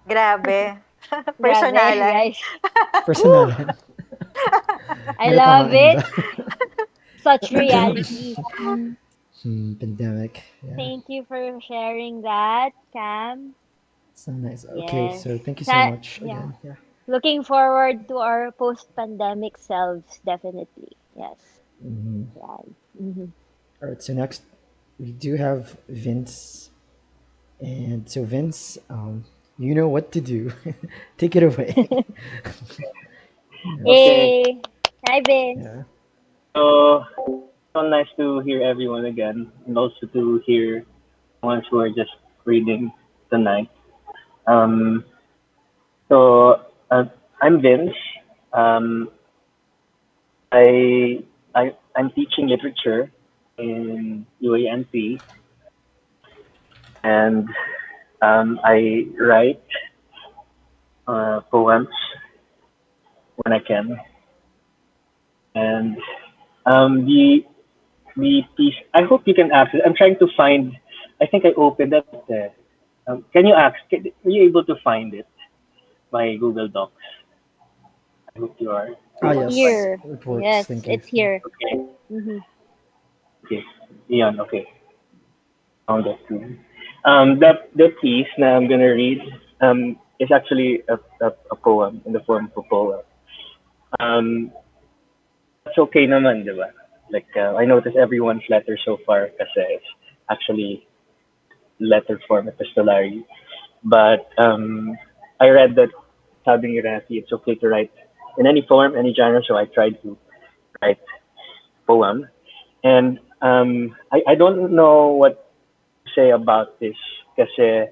Grabe. Grabe, Personalan. guys. Woo! Personalan. I May love napahain ba? it. Such reality. Pandemic. Yeah. Thank you for sharing that, Cam. So nice. Okay, Yes. so thank you so That, much yeah. again. Yeah. Looking forward to our post-pandemic selves, definitely. Yes. hmm Right. Mm-hmm. All right. So next, we do have Vince, and so Vince, you know what to do. Take it away. Yeah. Okay. Hey. Hi, Vince. Yeah. So so nice to hear everyone again, and also to hear ones who are just reading tonight. Um, So I'm Vince. Um, I I'm teaching literature in UANP, and I write poems when I can. And the piece. I hope you can access. I'm trying to find. I think I opened up there. Can you access? Are you able to find it by Google Docs? I hope you are Ah, able to find yes, it. Here. it works. Yes, Thank you. it's here. Okay. Mm-hmm. Okay. Ian. Okay. Found it too. The piece that I'm gonna read is actually a poem in the form of a poem. Um, it's okay naman, di ba? Like, I noticed everyone's letter so far kasi it's actually letter form, epistolary. But I read that sabi ni Rafi, it's okay to write in any form, any genre, so I tried to write poem. And I don't know what to say about this kasi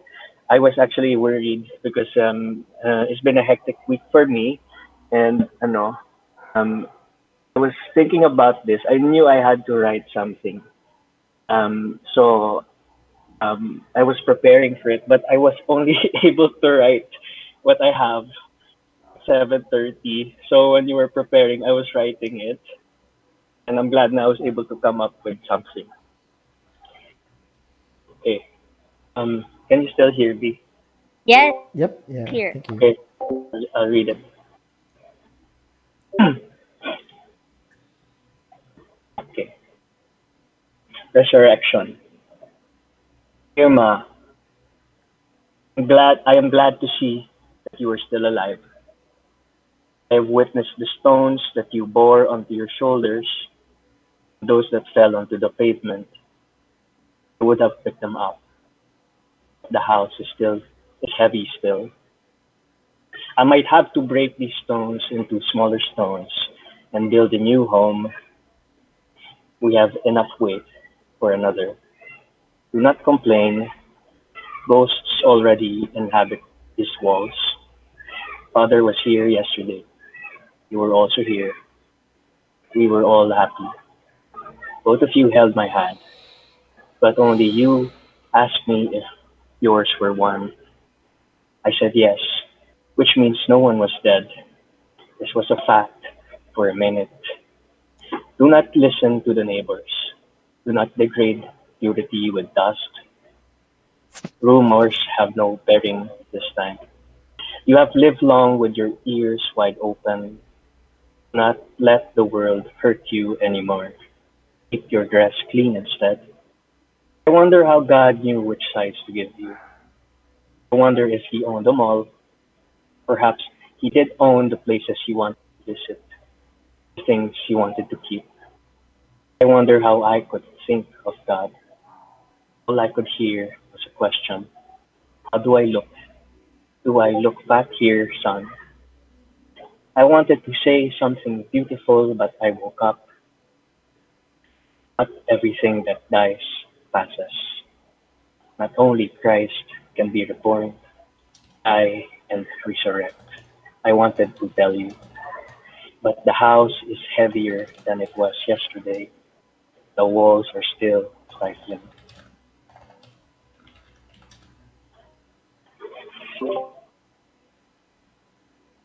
I was actually worried because it's been a hectic week for me and um, I was thinking about this. I knew I had to write something. So I was preparing for it, but I was only able to write what I have 7:30. So when you were preparing, I was writing it, and I'm glad now I was able to come up with something. Okay. Can you still hear me? Yes, Yep. it's Yeah. here. Thank you. Okay, I'll read it. Okay. Resurrection. Dear Ma, I am glad to see that you are still alive. I have witnessed the stones that you bore onto your shoulders, those that fell onto the pavement. I would have picked them up. The house is heavy still. I might have to break these stones into smaller stones and build a new home. We have enough weight for another. Do not complain. Ghosts already inhabit these walls. Father was here yesterday. You were also here. We were all happy. Both of you held my hand, but only you asked me if yours were warm. I said yes, which means no one was dead. This was a fact for a minute. Do not listen to the neighbors. Do not degrade purity with dust. Rumors have no bearing this time. You have lived long with your ears wide open. Do not let the world hurt you anymore. Keep your dress clean instead. I wonder how God knew which sides to give you. I wonder if he owned them all. Perhaps he did own the places he wanted to visit, the things he wanted to keep. I wonder how I could think of God. All I could hear was a question. How do I look? Do I look back here, son? I wanted to say something beautiful, but I woke up. Not everything that dies passes. Not only Christ can be reborn, die and resurrect. I wanted to tell you, but the house is heavier than it was yesterday. The walls are still stifling.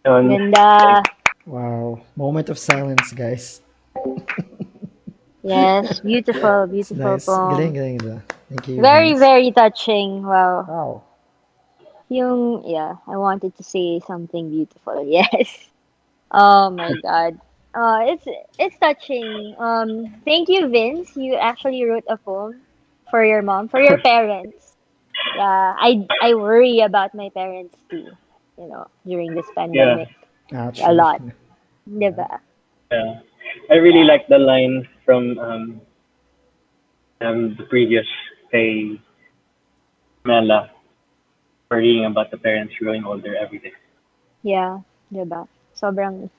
Yun. Ganda. Wow. Moment of silence, guys. Yes, beautiful, It's beautiful nice. Galing, poem. galing da. Thank you, Very, Vince. very touching. Wow. Wow. Yeah, I wanted to say something beautiful. Yes. Oh my God. It's touching. Thank you, Vince. You actually wrote a poem for your mom, for your parents. Yeah, I worry about my parents too, during this Yeah, pandemic. Ah, A true. lot. Yeah. Diba? yeah. I really Yeah. like the line from the previous kay Mela, worrying about the parents growing older every day. Yeah, diba? Sobrang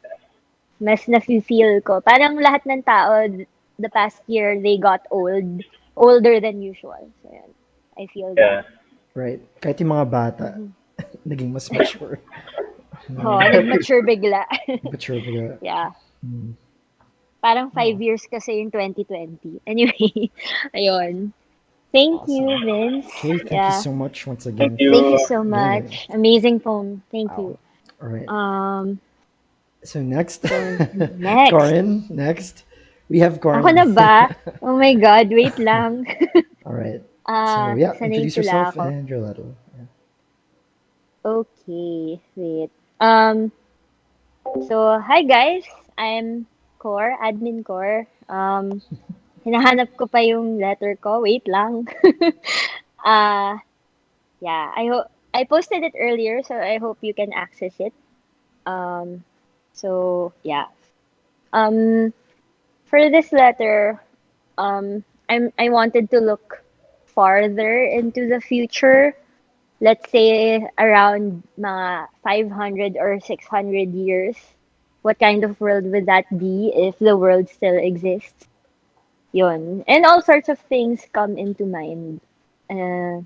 mas nafe-feel ko. Parang lahat ng tao the past year, they got older than usual. So, yan. I feel that. Yeah, Right. Kahit yung mga bata, Mhm. naging mas mature. Oo, No, nag-mature bigla. mature biga. Yeah. Mm. Parang five Oh, years kasi yung 2020. Anyway, ayun. Thank you, awesome. Vince. Okay, thank you Yeah. so much once Thank again Thank for you you. so joining. much. Amazing poem. Thank Wow. you. All right. Um, So next, so next. Corin. Next, we have Ako Corin. na ba? Oh my God, wait lang. All right. So yeah, Sanay introduce tula yourself ako. and your letter. Yeah. Okay, wait. Um, so hi guys. I'm Core, admin Core. Hinahanap ko pa yung letter ko. Wait lang. Ah, yeah. I posted it earlier, so I hope you can access it. Um, so yeah. Um, for this letter, I wanted to look farther into the future. Let's say around mga 500 or 600 years. What kind of world would that be if the world still exists? Yun. And all sorts of things come into mind uh,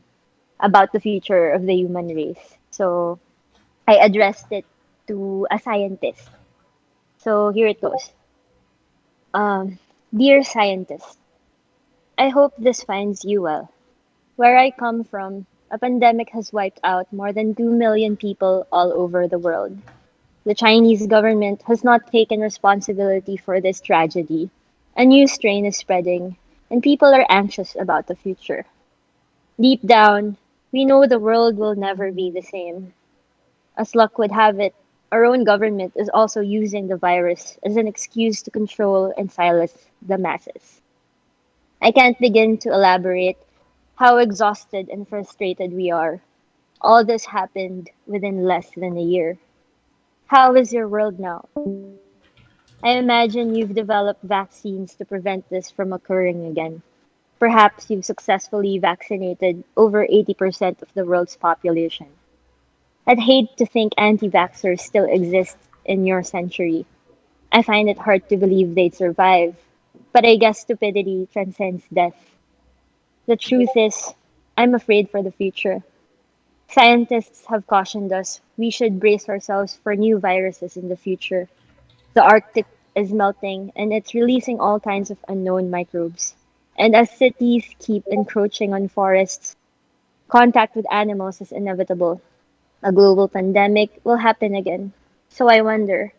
about the future of the human race. So I addressed it to a scientist. So here it goes. Um, Dear scientist, I hope this finds you well. Where I come from, a pandemic has wiped out more than 2 million people all over the world. The Chinese government has not taken responsibility for this tragedy. A new strain is spreading, and people are anxious about the future. Deep down, we know the world will never be the same. As luck would have it, our own government is also using the virus as an excuse to control and silence the masses. I can't begin to elaborate how exhausted and frustrated we are. All this happened within less than a year. How is your world now? I imagine you've developed vaccines to prevent this from occurring again. Perhaps you've successfully vaccinated over 80% of the world's population. I'd hate to think anti vaxxers still exist in your century. I find it hard to believe they'd survive, but I guess stupidity transcends death. The truth is, I'm afraid for the future. Scientists have cautioned us we should brace ourselves for new viruses in the future. The Arctic is melting and it's releasing all kinds of unknown microbes. And as cities keep encroaching on forests, contact with animals is inevitable. A global pandemic will happen again. So I wonder,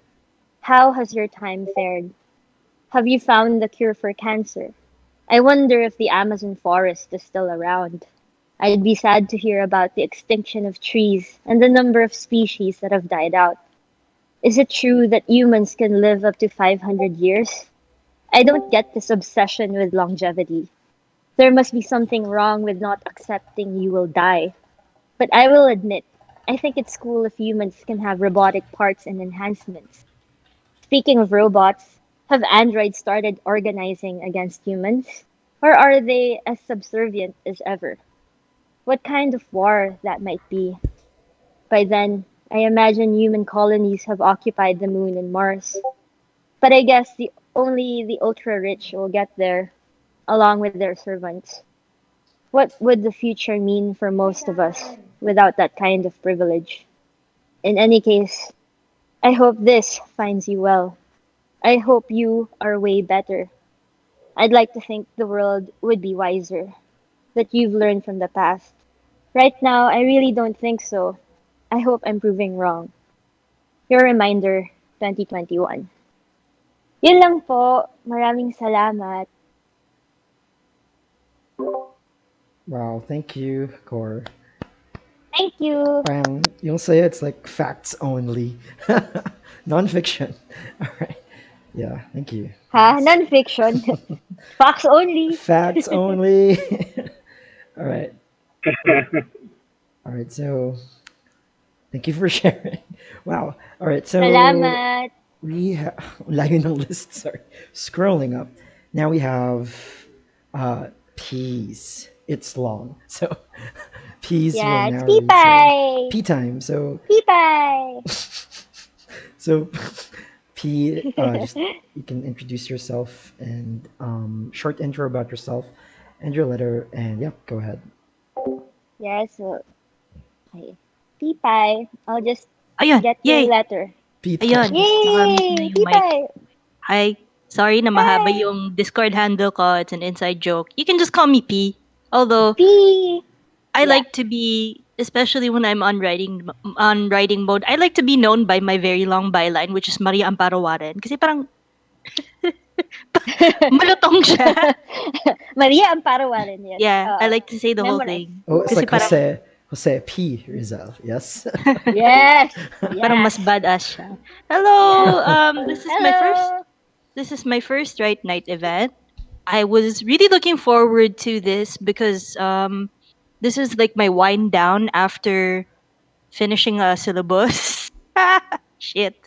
how has your time fared? Have you found the cure for cancer? I wonder if the Amazon forest is still around. I'd be sad to hear about the extinction of trees and the number of species that have died out. Is it true that humans can live up to 500 years? I don't get this obsession with longevity. There must be something wrong with not accepting you will die. But I will admit, I think it's cool if humans can have robotic parts and enhancements. Speaking of robots, have androids started organizing against humans? Or are they as subservient as ever? What kind of war that might be? By then, I imagine human colonies have occupied the moon and Mars. But I guess only the ultra rich will get there, along with their servants. What would the future mean for most of us without that kind of privilege? In any case, I hope this finds you well. I hope you are way better. I'd like to think the world would be wiser, that you've learned from the past. Right now, I really don't think so. I hope I'm proving wrong. Your reminder, 2021. Yun lang po. Maraming salamat. Wow. Thank you, Cor. Thank you. You'll say it's like facts only, non-fiction. All right. Yeah. Thank you. Ha? Nice. Non-fiction. Facts only. Facts only. All right. All right. So thank you for sharing. Wow. All right. So Salamat. we have layo ng list. Sorry, scrolling up. Now we have peas. It's long, so peas will Yeah, it's now read. So pipay. pea time. So Pipay. so P, just you can introduce yourself and short intro about yourself and your letter. And yeah, go ahead. Yeah, so, okay. Pipay. I'll just Ayun, get your yay! letter. P Ayun, time. nakamute na Yay! yung mic. P5! Hi. Sorry na mahaba Hi! yung Discord handle ko. It's an inside joke. You can just call me P. Although P! I Yeah. like to be, especially when I'm on writing mode, I like to be known by my very long byline, which is Maria Amparo Warren. Kasi parang malutong siya. Maria Amparo Warren, yes. Yeah, I like to say the whole Memorize. thing. Oh, it's Kasi like parang, Jose P. Rizal. Yes. Yes! parang Yes! mas badass siya. Hello, Yes. Hello! this is my first Write Night event. I was really looking forward to this because this is like my wind down after finishing a syllabus. Shit.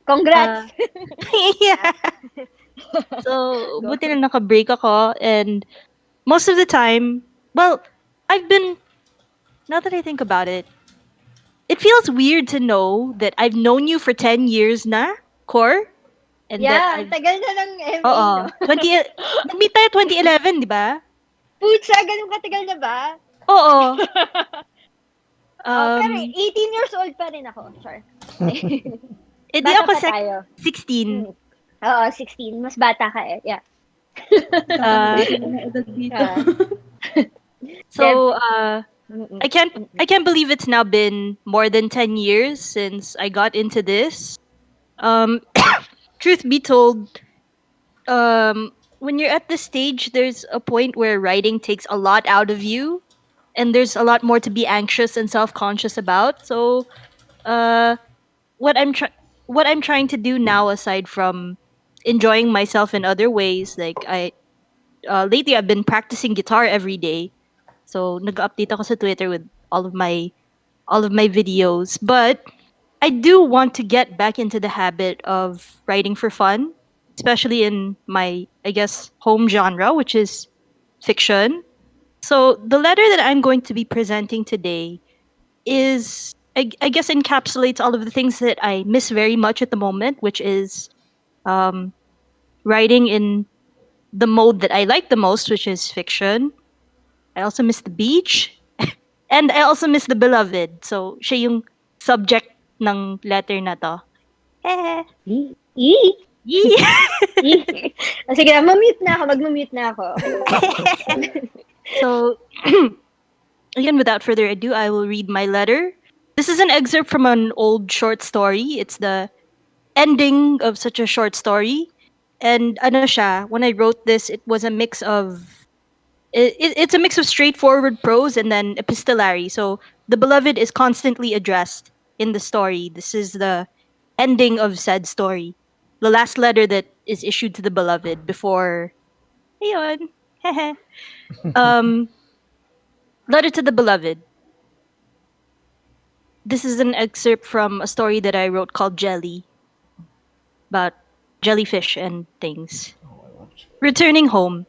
Congrats! Uh, yeah. So, Go. buti na naka-break ako and most of the time, well, I've been now that I think about it feels weird to know that I've known you for 10 years na, Core, and that Yeah, I've tagal na ng MA, oo, no? 20 nag-meet tayo 2011, 'di ba? Putsa, ganun katagal na ba? Oo. Pero Um, 18 years old pa rin ako. Sure. edi Bata ako pa tayo. 16. Hmm. Oo, 16. Mas bata ka eh. Yeah. Uh, Kakabiti na ng edad dito. Yeah. Deb. so Mm-mm. I can't believe it's now been more than 10 years since I got into this. Um truth be told, when you're at this stage there's a point where writing takes a lot out of you and there's a lot more to be anxious and self-conscious about. So, uh what I'm trying to do now aside from enjoying myself in other ways, like I lately I've been practicing guitar every day. So nag-update ako sa Twitter with all of my videos, but I do want to get back into the habit of writing for fun, especially in my, I guess, home genre, which is fiction. So the letter that I'm going to be presenting today is, I guess, encapsulates all of the things that I miss very much at the moment, which is um, writing in the mode that I like the most, which is fiction. I also miss the beach. And I also miss the beloved. So, siya yung subject ng letter na to. Eh. Yee! Yee! Yee! Sige na, mamute na ako. Mag-mute na ako. Okay. So, again, without further ado, I will read my letter. This is an excerpt from an old short story. It's the ending of such a short story. And ano siya, when I wrote this, it was a mix of it's a mix of straightforward prose and then epistolary. So the beloved is constantly addressed in the story. This is the ending of said story. The last letter that is issued to the beloved before ayun. um letter to the beloved. This is an excerpt from a story that I wrote called Jelly, about jellyfish and things. Oh, I love you. Returning home,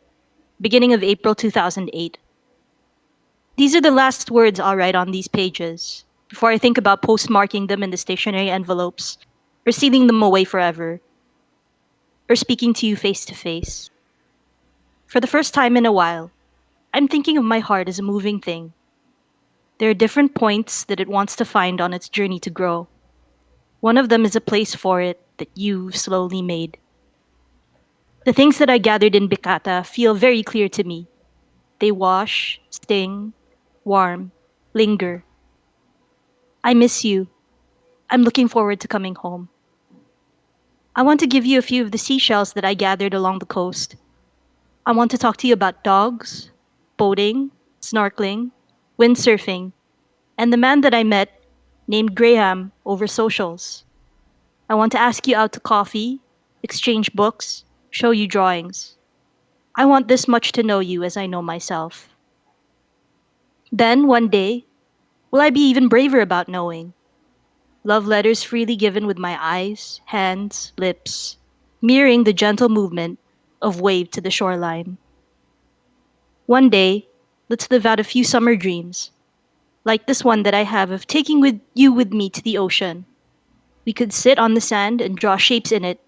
beginning of April 2008. These are the last words I'll write on these pages before I think about postmarking them in the stationery envelopes, or sealing them away forever, or speaking to you face to face. For the first time in a while, I'm thinking of my heart as a moving thing. There are different points that it wants to find on its journey to grow. One of them is a place for it that you've slowly made. The things that I gathered in Bicata feel very clear to me. They wash, sting, warm, linger. I miss you. I'm looking forward to coming home. I want to give you a few of the seashells that I gathered along the coast. I want to talk to you about dogs, boating, snorkeling, windsurfing, and the man that I met named Graham over socials. I want to ask you out to coffee, exchange books, show you drawings. I want this much to know you as I know myself. Then, one day, will I be even braver about knowing? Love letters freely given with my eyes, hands, lips, mirroring the gentle movement of wave to the shoreline. One day, let's live out a few summer dreams, like this one that I have of taking with me to the ocean. We could sit on the sand and draw shapes in it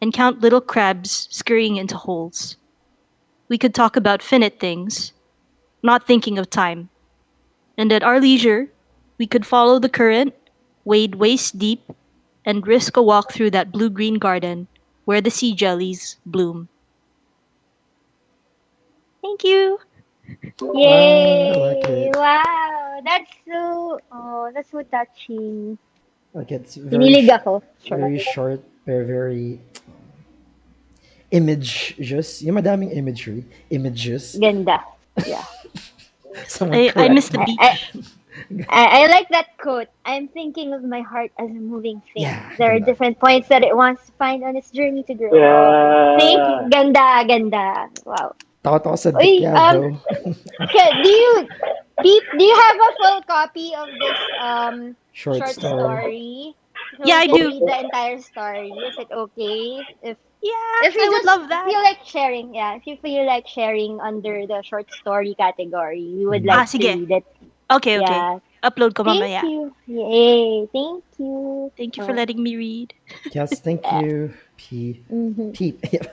and count little crabs scurrying into holes. We could talk about finite things, not thinking of time. And at our leisure, we could follow the current, wade waist deep, and risk a walk through that blue green garden where the sea jellies bloom. Thank you. Ah, I like Yay! it. Wow! That's so touching. Like it's Kinilig ako. Sure. very short, very image just. Yung madaming imagery, images. Ganda. Yeah. Someone I miss correct the me. I, I, beach. I like that quote. I'm thinking of my heart as a moving thing. Yeah, There are ganda. different points that it wants to find on its journey to grow. Oh, thank you. Yeah. Ganda, ganda. Wow. Takot ako sa Uy, dikyado. do you, Beep, do you have a full copy of this Short short story. story? So Yeah, we I can do. read the entire story. Is it okay? Yeah, If you I would just love that. feel like sharing, yeah, if you feel like sharing under the short story category, we would Mm. Ah, like to sige. read it. Okay, okay. Yeah. Upload ko Thank mamaya. you. Yay. Thank you. Thank you for Oh, letting me read. Yes, thank yeah. you, P. Mm-hmm. Pete. Yep.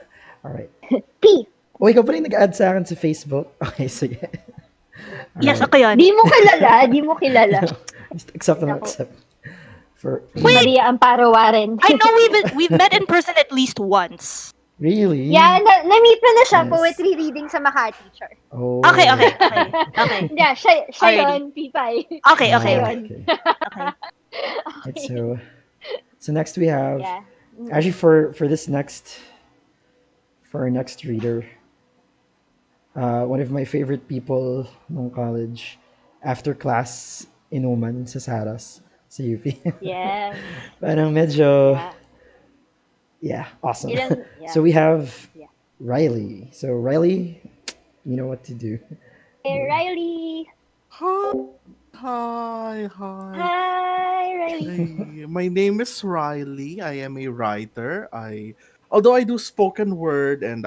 All right. P. Oh, ikaw pa rin nag-add sa akin sa Facebook. Okay, sige. All Yes, right. ako yun. Di mo kilala. Di mo kilala. Just accept na Nako. accept. For Si Wait, Maria Amparo Warren. I know we've met in person at least once. Yeah, really na-meet ko na siya. nice. Poetry reading sa Makati. Sure. Okay, Oh, okay, okay. okay, okay. Yeah, siya Already. yun, Pipay. Okay, Siya okay, Ah, okay, yun. okay. okay. Right, Okay. so next we have Yeah. Mm. actually for this next for our next reader, one of my favorite people nung college after class inuman sa Saras sa UP. Yes. Parang medyo Yeah. yeah, awesome. Yeah. So we have Yeah. Riley. So Riley, you know what to do. Hey, Riley. Hi, hi, hi. Hi, Riley. Hey, my name is Riley. I am a writer. Although I do spoken word and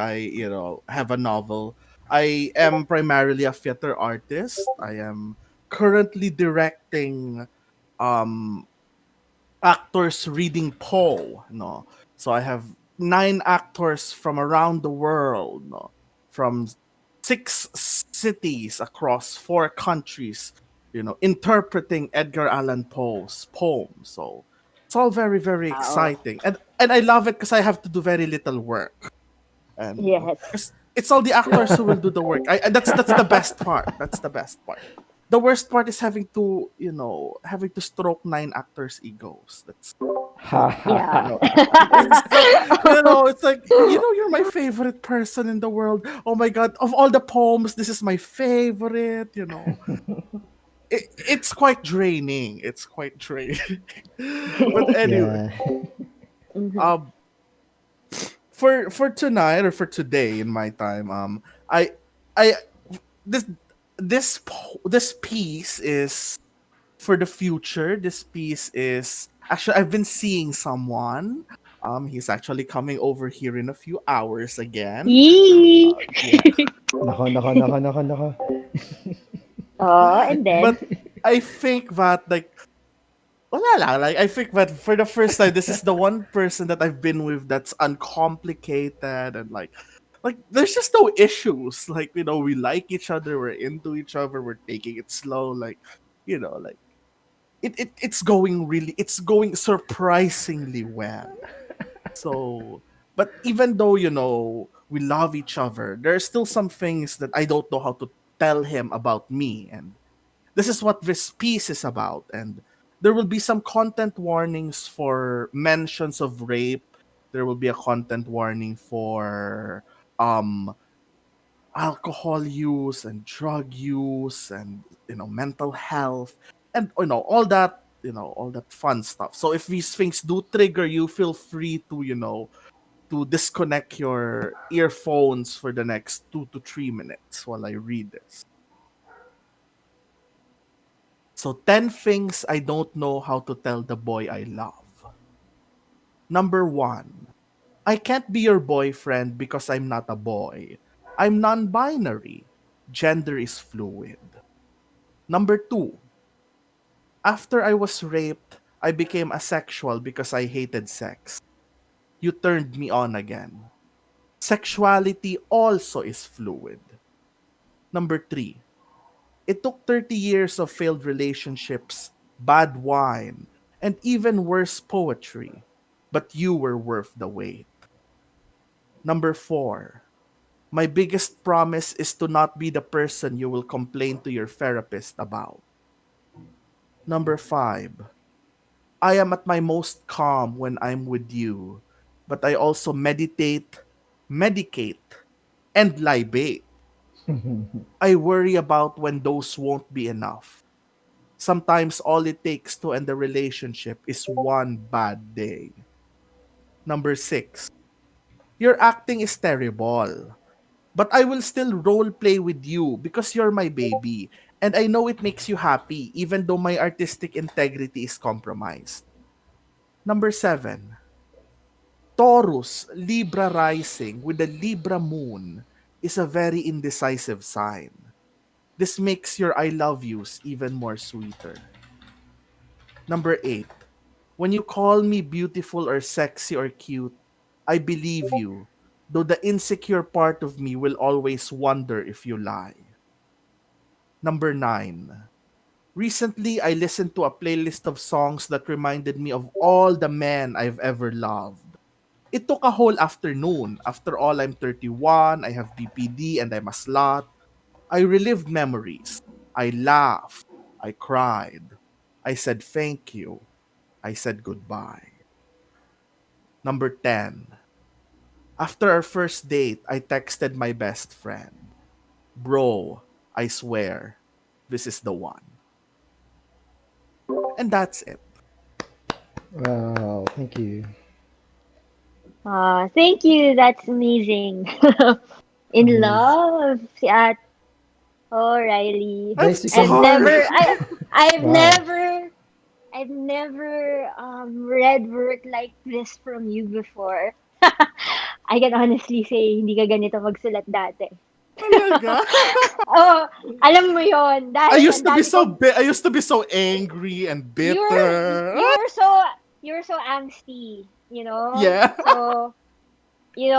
have a novel, I am primarily a theater artist. I am currently directing um actors reading Poe. No, so I have 9 actors from around the world. No, from 6 cities across 4 countries. Interpreting Edgar Allan Poe's poem. So it's all very very Wow. exciting, and I love it because I have to do very little work, and Yes. because it's all the actors who will do the work. And that's the best part. That's the best part. The worst part is having to stroke 9 actors' egos. That's Ha not ha fun. ha. Yeah. It's like you're my favorite person in the world. Oh my god, of all the poems, this is my favorite. It's quite draining. It's quite draining. But anyway, Yeah. Mhm. um, for tonight or for today in my time, I I this this piece is for the future. This piece is actually I've been seeing someone. He's actually coming over here in a few hours again. Yee. Yeah, Nako, nako, nako, nako, nako. Oh, and then but I think that wala lang. Like I think that for the first time, this is the one person that I've been with that's uncomplicated and like there's just no issues. Like we like each other, we're into each other, we're taking it slow. Like it's going surprisingly well. So, but even though we love each other, there are still some things that I don't know how to tell him about me, and this is what this piece is about. And there will be some content warnings for mentions of rape. There will be a content warning for um alcohol use and drug use and mental health and all that fun stuff. So if these things do trigger you, feel free to disconnect your earphones for the next 2 to 3 minutes while I read this. So 10 things I don't know how to tell the boy I love. Number 1, I can't be your boyfriend because I'm not a boy. I'm non-binary. Gender is fluid. Number 2, after I was raped, I became asexual because I hated sex. You turned me on again. Sexuality also is fluid. Number 3, it took 30 years of failed relationships, bad wine, and even worse poetry. But you were worth the wait. Number 4. My biggest promise is to not be the person you will complain to your therapist about. Number 5. I am at my most calm when I'm with you, but I also meditate, medicate, and libate. I worry about when those won't be enough. Sometimes all it takes to end a relationship is one bad day. Number 6. Your acting is terrible. But I will still role play with you because you're my baby. And I know it makes you happy even though my artistic integrity is compromised. Number 7. Taurus, Libra rising with the Libra moon is a very indecisive sign. This makes your I love yous even more sweeter. Number 8. When you call me beautiful or sexy or cute, I believe you, though the insecure part of me will always wonder if you lie. Number 9. Recently, I listened to a playlist of songs that reminded me of all the men I've ever loved. It took a whole afternoon. After all, I'm 31, I have BPD, and I'm a slut. I relived memories. I laughed. I cried. I said thank you. I said goodbye. Number 10. After our first date, I texted my best friend. Bro, I swear, this is the one. And that's it. Wow, thank you. Thank you. That's amazing. In Amazing. love, si Ate. Oh, Riley. I'm Guys, you I've can. sorry. never, I, I've Wow. never, I've never read work like this from you before. I can honestly say, hindi ka ganito magsulat dati. Talaga? Oh, alam mo yon dahil ang dami kong, I used to be so angry and you're, bitter. you're so, you're so angsty, Yeah. So,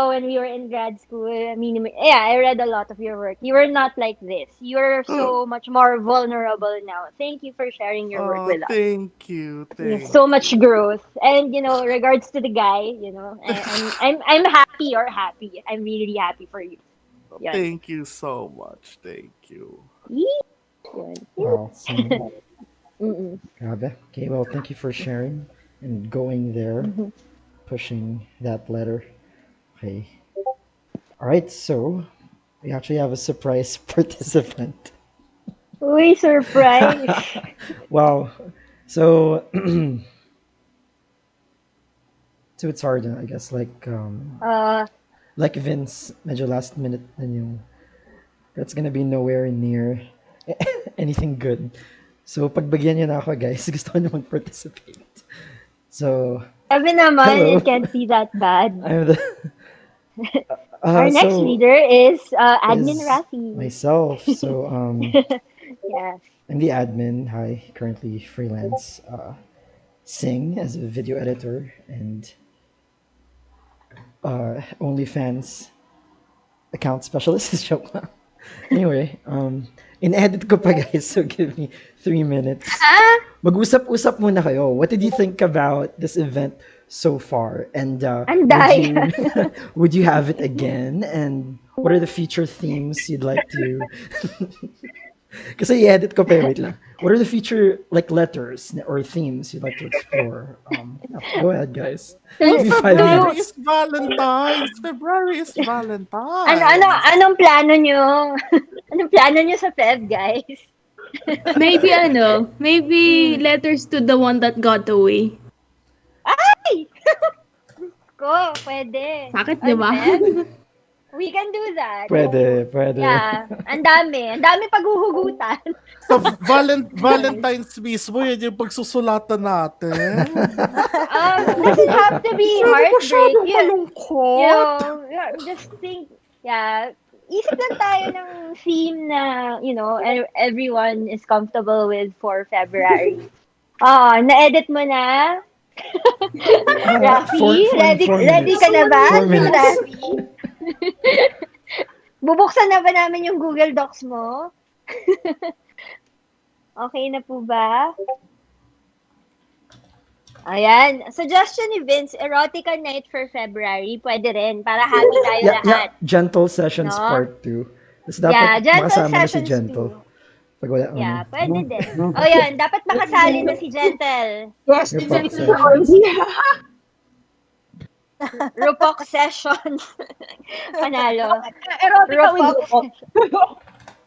when we were in grad school, I mean, yeah, I read a lot of your work. You were not like this. You're so much more vulnerable now. Thank you for sharing your work Oh, with us. thank you. Thank So much you. growth. And regards to the guy, I'm happy or happy. I'm really happy for you. Yun. Thank you so much. Thank you. Yee! Yun. Wow. Mm-mm. Grabe. Okay, well, thank you for sharing and going there, Mhm. pushing that letter. Okay. All right, so we actually have a surprise participant. Uy, surprise. Wow. So, so it's hard, I guess. Uh, Like Vince, medyo last minute na yung that's gonna be nowhere near anything good. So, pagbagyan niyo na ako, guys. Gusto ko niyo mag-participate. So, Sabi naman, hello. it can't be that bad. I'm the Our next so reader is Admin is Rafi. myself. So, Yeah. I'm the admin. Hi, currently freelance. Sing as a video editor and OnlyFans account specialist. Joke lang. Anyway, in-edit ko pa guys, so give me 3 minutes. Ah, Mag-usap-usap muna kayo. What did you think about this event so far? And ang would daya. you would you have it again? And what are the future themes you'd like to Kasi i-edit ko pa wait lang. What are the future like letters or themes you'd like to explore? Yeah, go ahead guys. Well, Tulu- Give me 5 minutes. February tulu- is Valentine's. February is Valentine's. anong plano nyo? Anong plano nyo sa Feb, guys? Maybe Hmm. letters to the one that got away. Ay! Ko, pwede. Sakit, di On ba? Feb? We can do that. Pwede, pwede. Yeah. Ang dami. Ang dami paghuhugutan. Sa Yes. Valentine's mismo, yun yung pagsusulatan natin. Doesn't have to be Hindi heartbreak. masyadong malungkot. Yeah, just think, yeah, isip lang tayo ng theme na, everyone is comfortable with for February. Na-edit mo na? Four, Rafi, four, ready, 4 minutes. ready ka na ba, 4 minutes. Rafi? Bubuksan na ba namin yung Google Docs mo? Okay na po ba? Ayan. Suggestion ni Vince, erotica night for February. Pwede rin. Para happy tayo Yeah, yeah, lahat. Gentle Sessions No? Part 2. Tapos dapat Yeah, gentle makasama na si sessions Gentle. too. Pag wala, Yeah, pwede din. Oh, yan. Dapat makasali na si Gentle. Yes, Your the pop gentle sessions. horse. Rupok sessions. Panalo. Erotica with Rupok Rupok.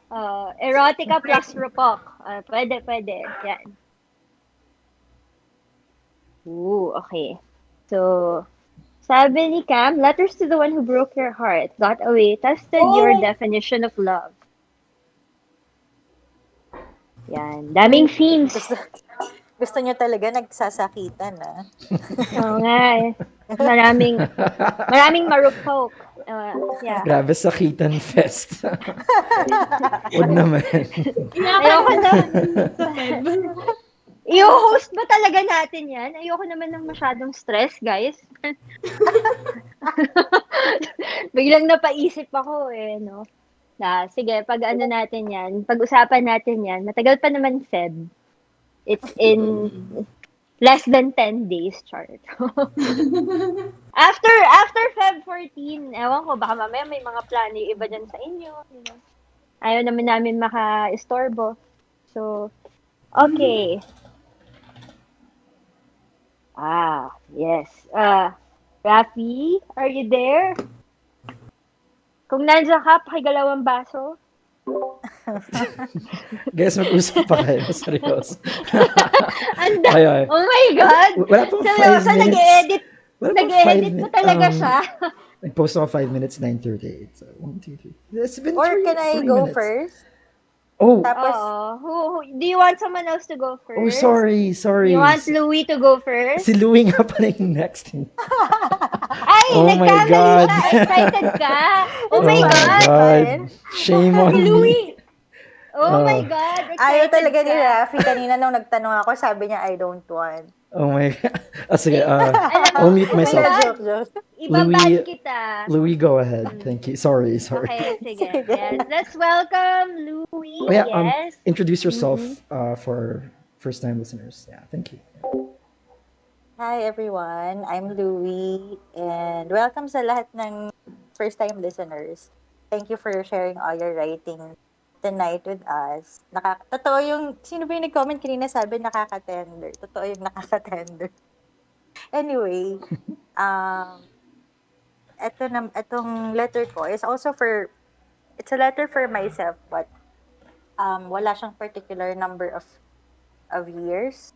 sessions. Erotica plus rupok. Pwede, pwede. Yan. Ooh, okay. So, sabi ni Cam, letters to the one who broke your heart, got away, tested your Oh! definition of love. Yan. Daming themes. Gusto, gusto nyo talaga nagsasakitan, ah. Oo nga eh. Maraming, maraming marupok. Yeah. Grabe, sakitan fest. Wag naman. Ayoko na. Sa Feb. I-host ba talaga natin yan? Ayoko naman ng masyadong stress, guys. Biglang napaisip ako eh, no? Sige, pag ano natin yan, pag-usapan natin yan, matagal pa naman Feb. It's in less than 10 days, chart. after Feb 14, ewan ko, baka mamaya may mga plano yung iba dyan sa inyo. You know? Ayaw naman namin maka-istorbo. So, okay. Yes. Rafi, are you there? Kung nandiyan ka, pakigalaw ang baso. Guys, mag-usap pa kayo. Seryoso. Anda! Ay, ay. Oh my God! Wala pang 5 Seryoso, minutes. nag-edit. Wala pang Nag-edit 5 mo talaga siya. Nag-post ako 5 minutes, 9:38. So, 1, 2, 3. It's been Or 3 can I 3 go minutes. first? Oh, Tapos, Do you want someone else to go first? oh, sorry. You want Louie to go first? Si Louie nga pala yung next. Ay, Oh my nagkamali God. siya. Excited ka. Oh Oh my my God. God. Shame on Si me. Louie. Oh my Oh. God. ayaw Excited talaga ni ka. Rafi. Kanina nung nagtanong ako, sabi niya, I don't want. Oh my God. Sige, Alam mo, I'll mute oh my myself. God. Joke. Ibaban kita. Louie, go ahead. Thank you. Sorry. Okay, sige. Sige. Yes. Let's welcome Louie. Oh yeah, Yes. introduce yourself for first-time listeners. Yeah, thank you. Hi everyone, I'm Louie and welcome sa lahat ng first-time listeners. Thank you for sharing all your writing tonight with us. Totoo yung, sino ba yung nag-comment kanina sabi nakaka-tender? Totoo yung nakaka-tender. Anyway, etong letter ko is also it's a letter for myself but wala siyang particular number of years.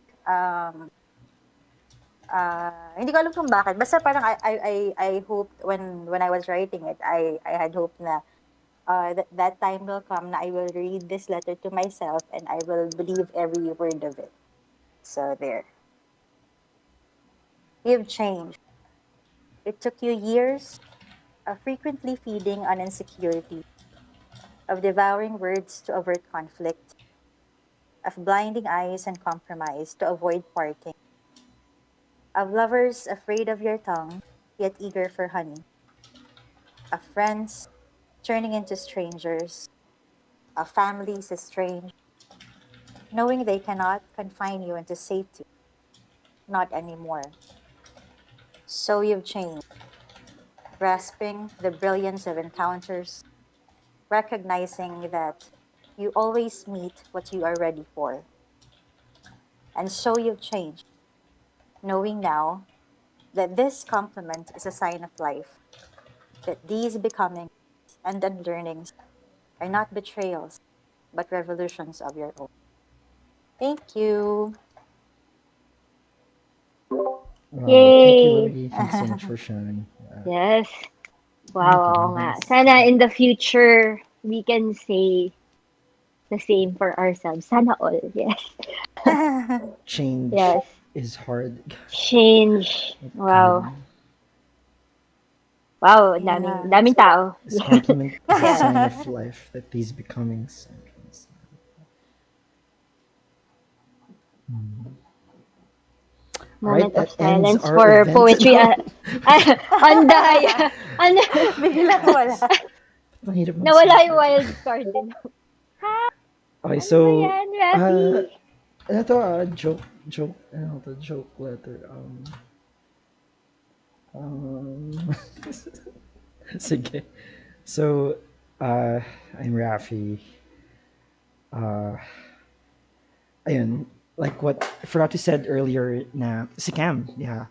Hindi ko alam kung bakit. Basta parang I hoped when I was writing it, I had hoped na that time will come na I will read this letter to myself and I will believe every word of it. So there. You've changed. It took you years of frequently feeding on insecurity, of devouring words to avert conflict, of blinding eyes and compromise to avoid parting, of lovers afraid of your tongue, yet eager for honey, of friends turning into strangers, of families estranged, knowing they cannot confine you into safety, not anymore. So you've changed, grasping the brilliance of encounters, recognizing that you always meet what you are ready for. And so you've changed, knowing now that this compliment is a sign of life, that these becomings and unlearnings are not betrayals, but revolutions of your own. Thank you. Wow, thank you, Yay. Louie. Thanks so much for sharing. Yes. Thank Wow, you, oo nga. guys. Sana in the future, we can say the same for ourselves. Sana all. Yes. Change Yes. is hard. Change. Wow. Wow, daming, Yeah. daming tao. This compliment is a Yeah. sign of life that these becomings. Moment Alright, of that ends silence our for event. poetry. Anday. Biglang wala. Ang hirap Nawala mag-segue. yung wild card din. Okay, Ano so, ba yan, Rafi? ito, joke. joke, ano to, joke letter. Um, sige. So, uh, I'm Rafi. Uh, ayun, like what I forgot to said earlier na si Cam, yeah.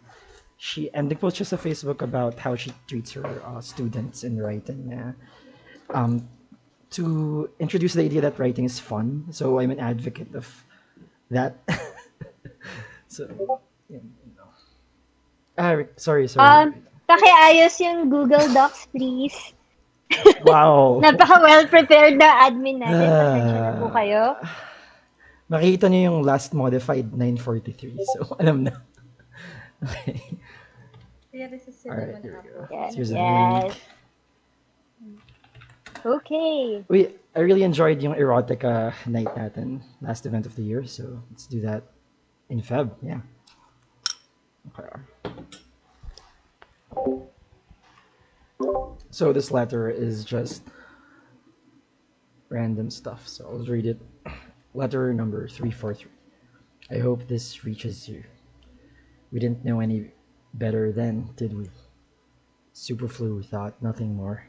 She and they post just a Facebook about how she treats her students in writing. Um, to introduce the idea that writing is fun, so I'm an advocate of that. So, yun, you know. Sorry, sorry. Pakiayos yung Google Docs, please. Wow. Napaka well prepared na admin natin. Pasensya na po Ah, kayo. makikita niyo yung last modified 943. So, alam na. Okay. Alright, here we go. Yeah, Here's another read. yes. Okay. Wait, I really enjoyed yung erotica night natin, last event of the year. So, let's do that in Feb. Yeah. Okay. So, this letter is just random stuff. So, I'll read it. Letter number 343. I hope this reaches you. We didn't know any better then, did we? Superflu thought nothing more.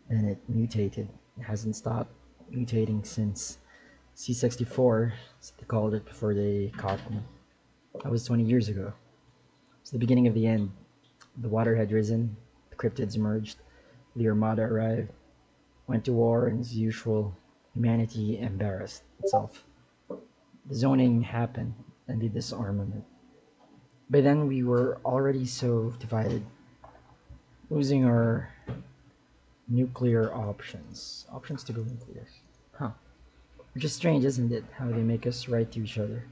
Then it mutated. It hasn't stopped mutating since C64, as they called it before they caught me. That was 20 years ago. It's the beginning of the end. The water had risen, the cryptids emerged, the Armada arrived, went to war, and as usual, humanity embarrassed itself. The zoning happened, and the disarmament. By then, we were already so divided, losing our nuclear options. Options to go nuclear. Huh. Which is strange, isn't it? How they make us write to each other.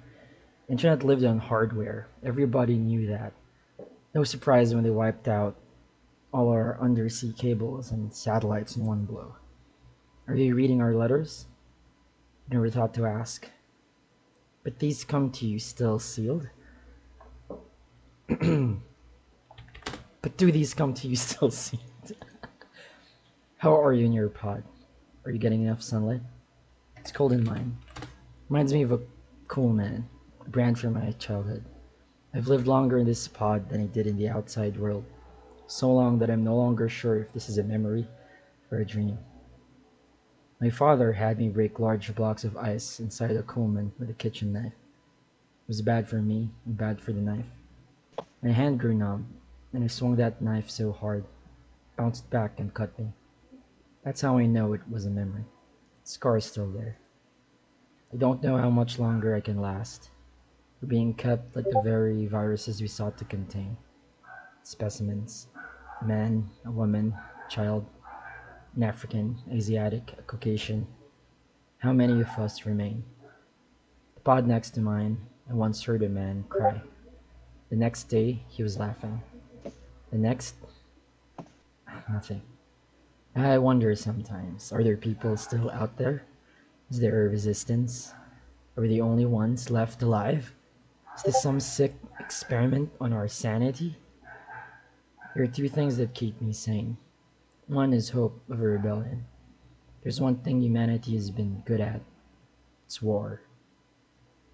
Internet lived on hardware. Everybody knew that. No surprise when they wiped out all our undersea cables and satellites in one blow. Are they reading our letters? Never thought to ask. But these come to you still sealed? But do these come to you still sealed? How are you in your pod? Are you getting enough sunlight? It's cold in mine. Reminds me of a cool man, a brand from my childhood. I've lived longer in this pod than I did in the outside world. So long that I'm no longer sure if this is a memory or a dream. My father had me break large blocks of ice inside a Coleman with a kitchen knife. It was bad for me and bad for the knife. My hand grew numb, and I swung that knife so hard, it bounced back and cut me. That's how I know it was a memory. The scar is still there. I don't know how much longer I can last. We're being kept like the very viruses we sought to contain. Specimens. A man, a woman, a child, an African, Asiatic, a Caucasian. How many of us remain? The pod next to mine, I once heard a man cry. The next day, he was laughing. The next, nothing. I wonder sometimes, are there people still out there? Is there a resistance? Are we the only ones left alive? Is this some sick experiment on our sanity? There are two things that keep me sane. One is hope of a rebellion. There's one thing humanity has been good at. It's war.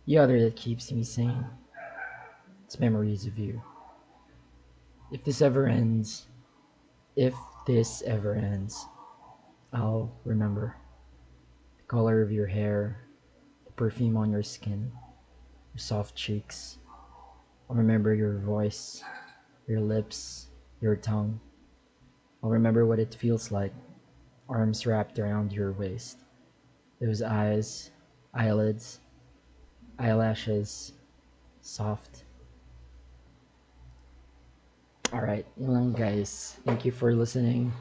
The other that keeps me sane. It's memories of you. If this ever ends, if this ever ends, I'll remember the color of your hair, the perfume on your skin, your soft cheeks. I'll remember your voice, your lips, your tongue. I'll remember what it feels like, arms wrapped around your waist. Those eyes, eyelids, eyelashes, soft. Alright, yun lang guys. Thank you for listening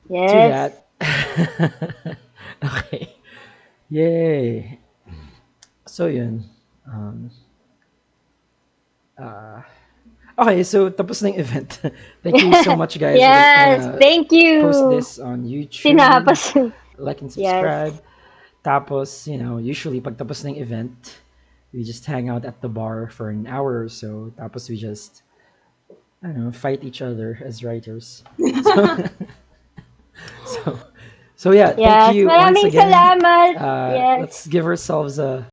to Yes. that. Okay. Yay. So yun. Um, uh, okay, so tapos na yung event. Thank you so much guys. We're Yes. gonna Thank post you. this on YouTube. Tinapos. Like and Yes. subscribe. Tapos, usually pag tapos ng event, we just hang out at the bar for an hour or so. Tapos we just, I don't know, fight each other as writers. So, so, so yeah, thank Yes. you once Maraming again. salamat. Yes. Let's give ourselves a